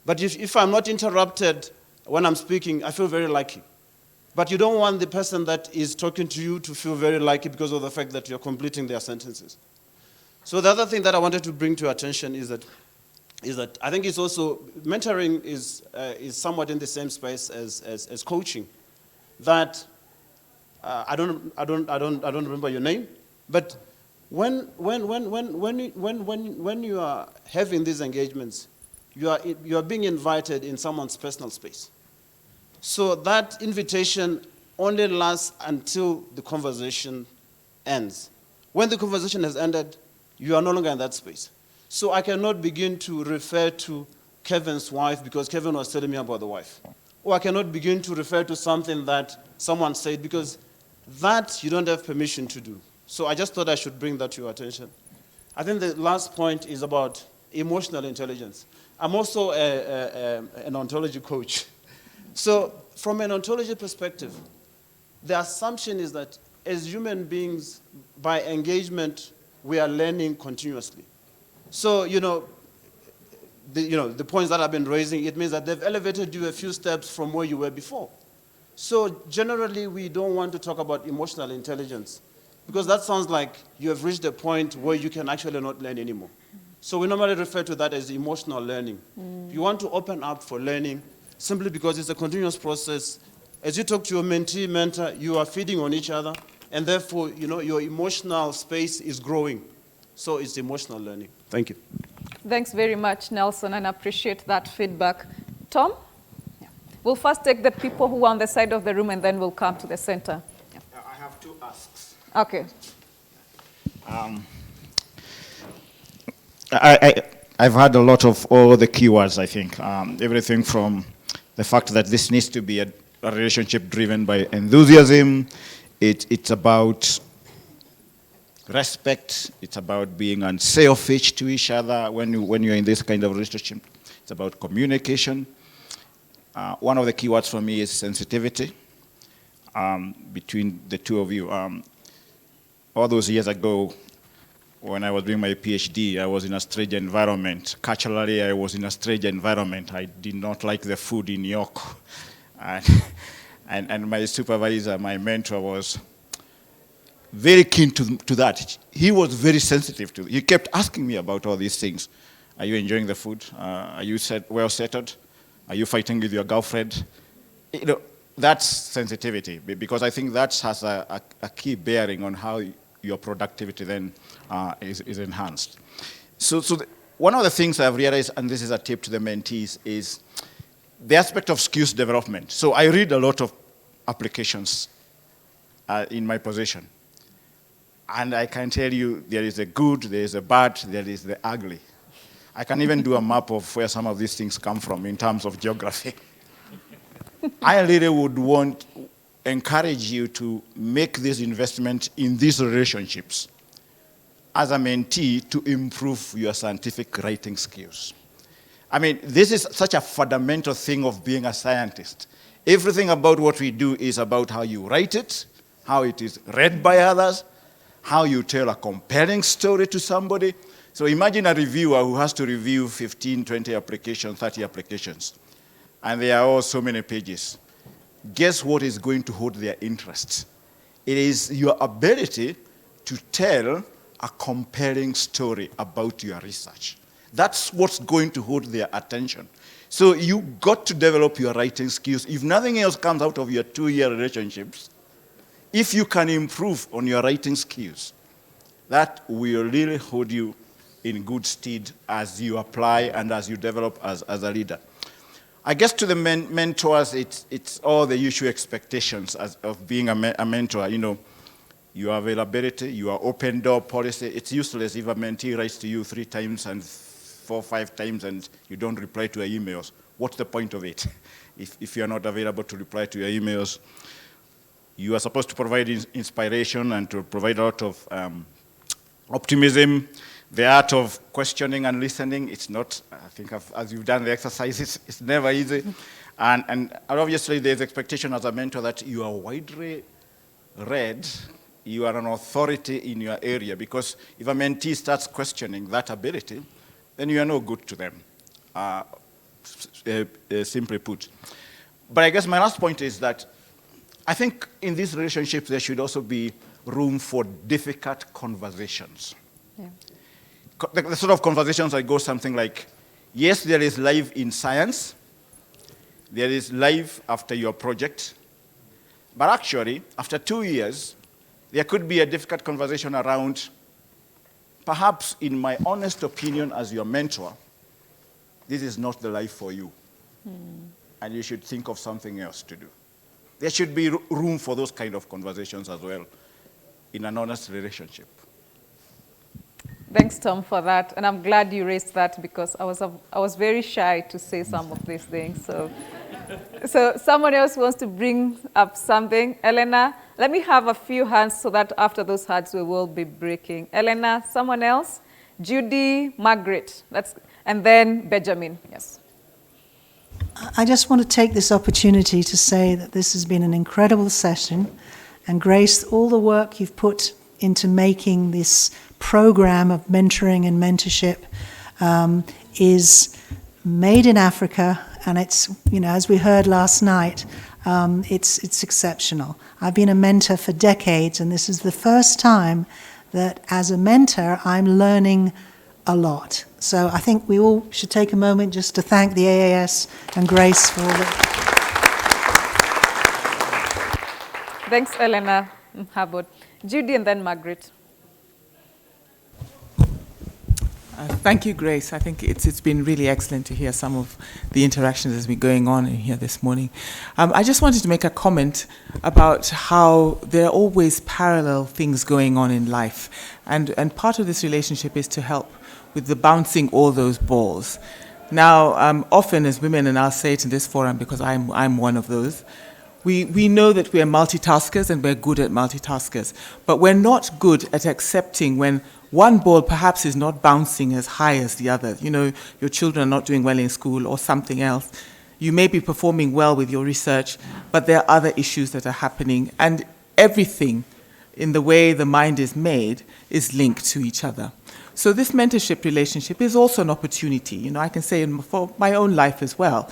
But if I'm not interrupted when I'm speaking, I feel very lucky. But you don't want the person that is talking to you to feel very lucky because of the fact that you're completing their sentences. So the other thing that I wanted to bring to your attention is that I think it's also, mentoring is somewhat in the same space as coaching. That I don't remember your name, but when you are having these engagements, you are being invited in someone's personal space. So that invitation only lasts until the conversation ends. When the conversation has ended, you are no longer in that space. So I cannot begin to refer to Kevin's wife because Kevin was telling me about the wife. Or I cannot begin to refer to something that someone said because that you don't have permission to do. So I just thought I should bring that to your attention. I think the last point is about emotional intelligence. I'm also an ontology coach. So from an ontology perspective, the assumption is that as human beings, by engagement, we are learning continuously. So, the points that I've been raising, it means that they've elevated you a few steps from where you were before. So generally, we don't want to talk about emotional intelligence because that sounds like you have reached a point where you can actually not learn anymore. So we normally refer to that as emotional learning. You want to open up for learning simply because it's a continuous process. As you talk to your mentee, mentor, you are feeding on each other, and therefore, your emotional space is growing. So it's emotional learning. Thank you. Thanks very much, Nelson, and I appreciate that feedback. Tom? Yeah. We'll first take the people who are on the side of the room, and then we'll come to the center. Yeah. I have 2 asks. Okay. I've had a lot of all the keywords, I think. Everything from the fact that this needs to be a relationship driven by enthusiasm. It's about respect. It's about being unselfish to each other when you're in this kind of relationship. It's about communication. One of the keywords for me is sensitivity between the two of you. All those years ago, when I was doing my PhD, I was in a strange environment. Culturally, I was in a strange environment. I did not like the food in York. And my supervisor, my mentor, was very keen to that. He was very sensitive to it. He kept asking me about all these things. Are you enjoying the food? Are you well settled? Are you fighting with your girlfriend? That's sensitivity, because I think that has a key bearing on how your productivity then is enhanced. So one of the things I've realized, and this is a tip to the mentees, is the aspect of skills development. So I read a lot of applications in my position. And I can tell you there is a good, there is a bad, there is the ugly. I can even do a map of where some of these things come from in terms of geography. I really would encourage you to make this investment in these relationships as a mentee to improve your scientific writing skills. I mean, this is such a fundamental thing of being a scientist. Everything about what we do is about how you write it, how it is read by others, how you tell a compelling story to somebody. So imagine a reviewer who has to review 15, 20 applications, 30 applications, and they are all so many pages. Guess what is going to hold their interest? It is your ability to tell a compelling story about your research. That's what's going to hold their attention. So you got to develop your writing skills. If nothing else comes out of your 2-year relationships, if you can improve on your writing skills, that will really hold you in good stead as you apply and as you develop as a leader. I guess to the mentors, it's all the usual expectations of being a mentor. Your availability, your open door policy. It's useless if a mentee writes to you 3 times and 4 or 5 times and you don't reply to your emails. What's the point of it if you're not available to reply to your emails? You are supposed to provide inspiration and to provide a lot of optimism. The art of questioning and listening, it's not, I think as you've done the exercises, it's never easy. And obviously there's expectation as a mentor that you are widely read, you are an authority in your area, because if a mentee starts questioning that ability, then you are no good to them, simply put. But I guess my last point is that I think in these relationships there should also be room for difficult conversations. Yeah. The sort of conversations that go something like, yes, there is life in science, there is life after your project, but actually, after 2 years, there could be a difficult conversation around, perhaps in my honest opinion as your mentor, this is not the life for you, and you should think of something else to do. There should be room for those kind of conversations as well in an honest relationship. Thanks, Tom, for that. And I'm glad you raised that because I was very shy to say some of these things. So someone else wants to bring up something. Elena, let me have a few hands so that after those hands we will be breaking. Elena, someone else? Judy, Margaret, and then Benjamin, yes. I just want to take this opportunity to say that this has been an incredible session, and Grace, all the work you've put into making this program of mentoring and mentorship is made in Africa, and it's, as we heard last night, It's exceptional. I've been a mentor for decades, and this is the first time that as a mentor, I'm learning a lot. So I think we all should take a moment just to thank the AAS and Grace for all that. Thanks, Elena Harbord. Judy and then Margaret. Thank you, Grace. I think it's been really excellent to hear some of the interactions that's been going on in here this morning. I just wanted to make a comment about how there are always parallel things going on in life. And part of this relationship is to help with the bouncing all those balls. Now, often as women, and I'll say it in this forum because I'm one of those, we know that we are multitaskers and we're good at multitaskers, but we're not good at accepting when one ball perhaps is not bouncing as high as the other. You know, your children are not doing well in school or something else. You may be performing well with your research, but there are other issues that are happening, and everything in the way the mind is made is linked to each other. So this mentorship relationship is also an opportunity. You know, I can say for my own life as well,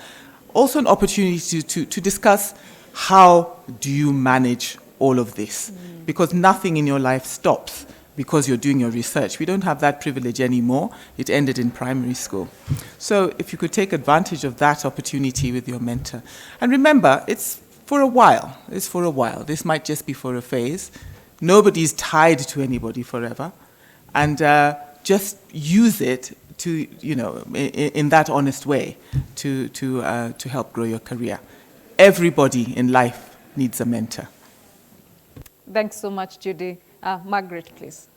also an opportunity to discuss how do you manage all of this? Because nothing in your life stops because you're doing your research. We don't have that privilege anymore. It ended in primary school. So if you could take advantage of that opportunity with your mentor. And remember, it's for a while. It's for a while. This might just be for a phase. Nobody's tied to anybody forever. And just use it to, you know, in that honest way to help grow your career. Everybody in life needs a mentor. Thanks so much, Judy. Margaret, please.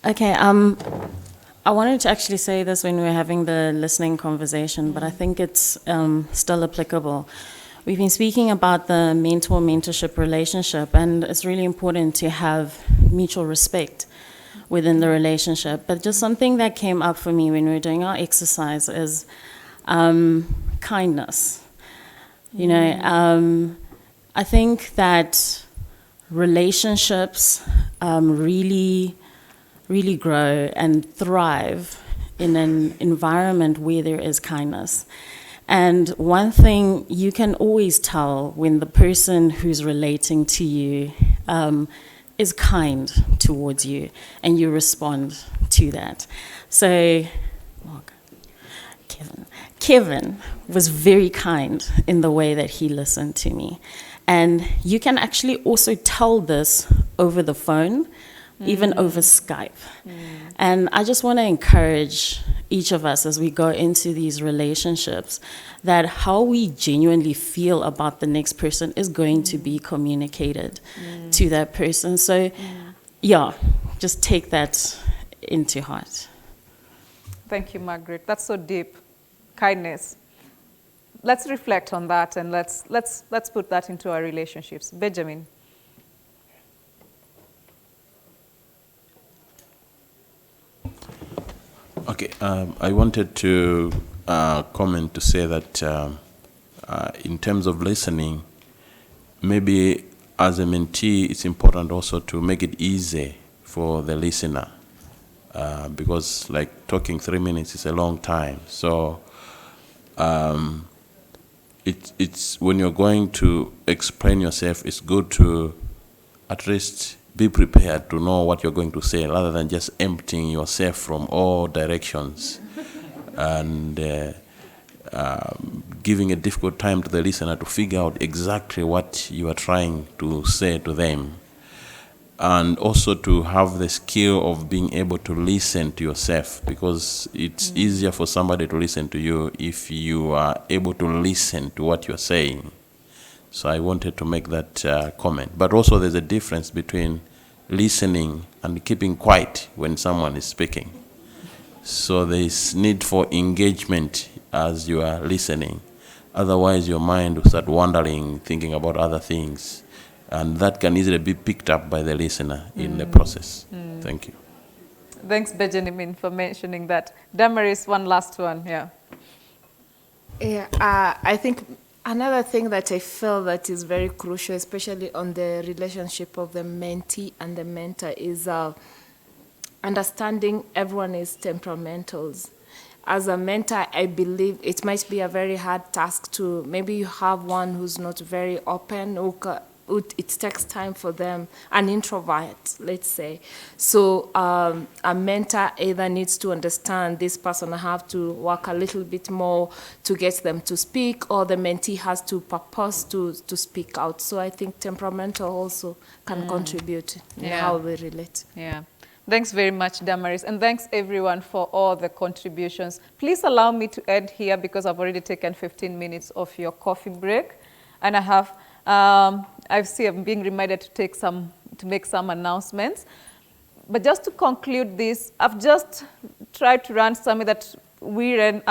Okay, I wanted to actually say this when we were having the listening conversation, but I think it's still applicable. We've been speaking about the mentor-mentorship relationship, and it's really important to have mutual respect within the relationship. But just something that came up for me when we were doing our exercise is kindness. You know, I think that relationships really grow and thrive in an environment where there is kindness. And one thing you can always tell when the person who's relating to you is kind towards you, and you respond to that. So, Kevin was very kind in the way that he listened to me. And you can actually also tell this over the phone, even over Skype. And I just want to encourage each of us as we go into these relationships that how we genuinely feel about the next person is going to be communicated to that person. So, yeah, just take that into heart. Thank you, Margaret. That's so deep. Kindness. Let's reflect on that, and let's put that into our relationships. Benjamin. Okay, I wanted to comment to say that in terms of listening, maybe as a mentee, it's important also to make it easy for the listener because like talking 3 minutes is a long time. So it's when you're going to explain yourself, it's good to at least be prepared to know what you're going to say rather than just emptying yourself from all directions and giving a difficult time to the listener to figure out exactly what you are trying to say to them. And also to have the skill of being able to listen to yourself, because it's easier for somebody to listen to you if you are able to listen to what you're saying. So I wanted to make that comment. But also there's a difference between listening and keeping quiet when someone is speaking. So there's need for engagement as you are listening. Otherwise your mind will start wandering, thinking about other things. And that can easily be picked up by the listener in the process. Thank you. Thanks, Benjamin, for mentioning that. Damaris, one last one. Yeah. Yeah, I think another thing that I feel that is very crucial, especially on the relationship of the mentee and the mentor, is understanding everyone is temperamentals. As a mentor, I believe it might be a very hard task to, maybe you have one who's not very open, it takes time for them, an introvert, let's say. So a mentor either needs to understand this person have to work a little bit more to get them to speak, or the mentee has to purpose to speak out. So I think temperamental also can contribute in how we relate. Yeah. Thanks very much, Damaris, and thanks everyone for all the contributions. Please allow me to end here because I've already taken 15 minutes of your coffee break, and I have, I'm being reminded to make some announcements. But just to conclude this, I've just tried to run something that we ran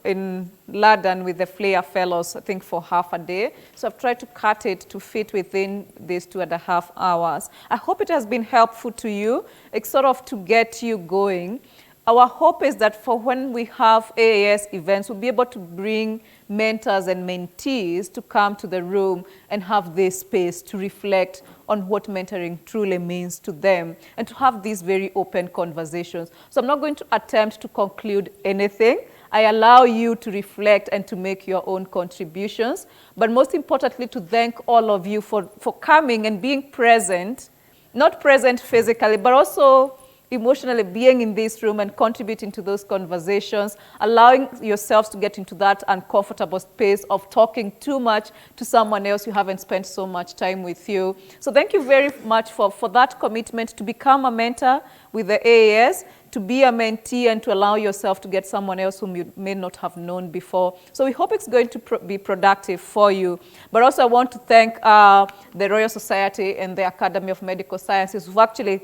in London with the Flair Fellows, I think for half a day. So I've tried to cut it to fit within these 2.5 hours. I hope it has been helpful to you. It's sort of to get you going. Our hope is that for when we have AAS events, we'll be able to bring mentors and mentees to come to the room and have this space to reflect on what mentoring truly means to them and to have these very open conversations. So I'm not going to attempt to conclude anything. I allow you to reflect and to make your own contributions, but most importantly, to thank all of you for coming and being present, not present physically, but also emotionally being in this room and contributing to those conversations, allowing yourselves to get into that uncomfortable space of talking too much to someone else who haven't spent so much time with you. So thank you very much for that commitment to become a mentor with the AAS, to be a mentee, and to allow yourself to get someone else whom you may not have known before. So we hope it's going to be productive for you. But also I want to thank the Royal Society and the Academy of Medical Sciences, who actually,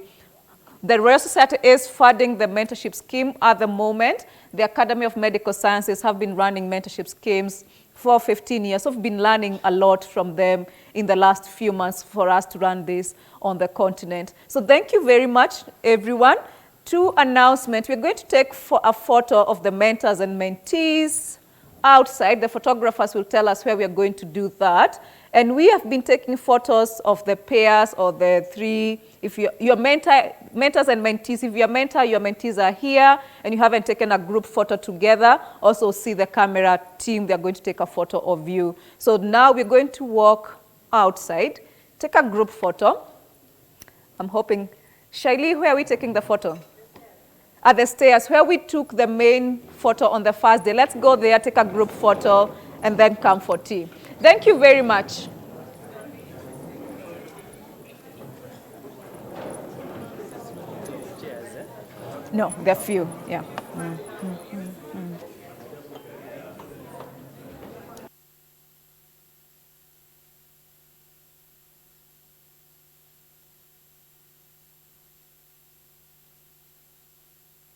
the Royal Society is funding the mentorship scheme at the moment. The Academy of Medical Sciences have been running mentorship schemes for 15 years. So we've been learning a lot from them in the last few months for us to run this on the continent. So thank you very much, everyone. 2 announcements. We're going to take a photo of the mentors and mentees outside. The photographers will tell us where we are going to do that. And we have been taking photos of the pairs or the 3. If your mentors and mentees, if your mentor, your mentees are here and you haven't taken a group photo together, also see the camera team. They're going to take a photo of you. So now we're going to walk outside, take a group photo. I'm hoping, Shaili, where are we taking the photo? At the stairs, where we took the main photo on the first day. Let's go there, take a group photo, and then come for tea. Thank you very much. No, there are few, yeah.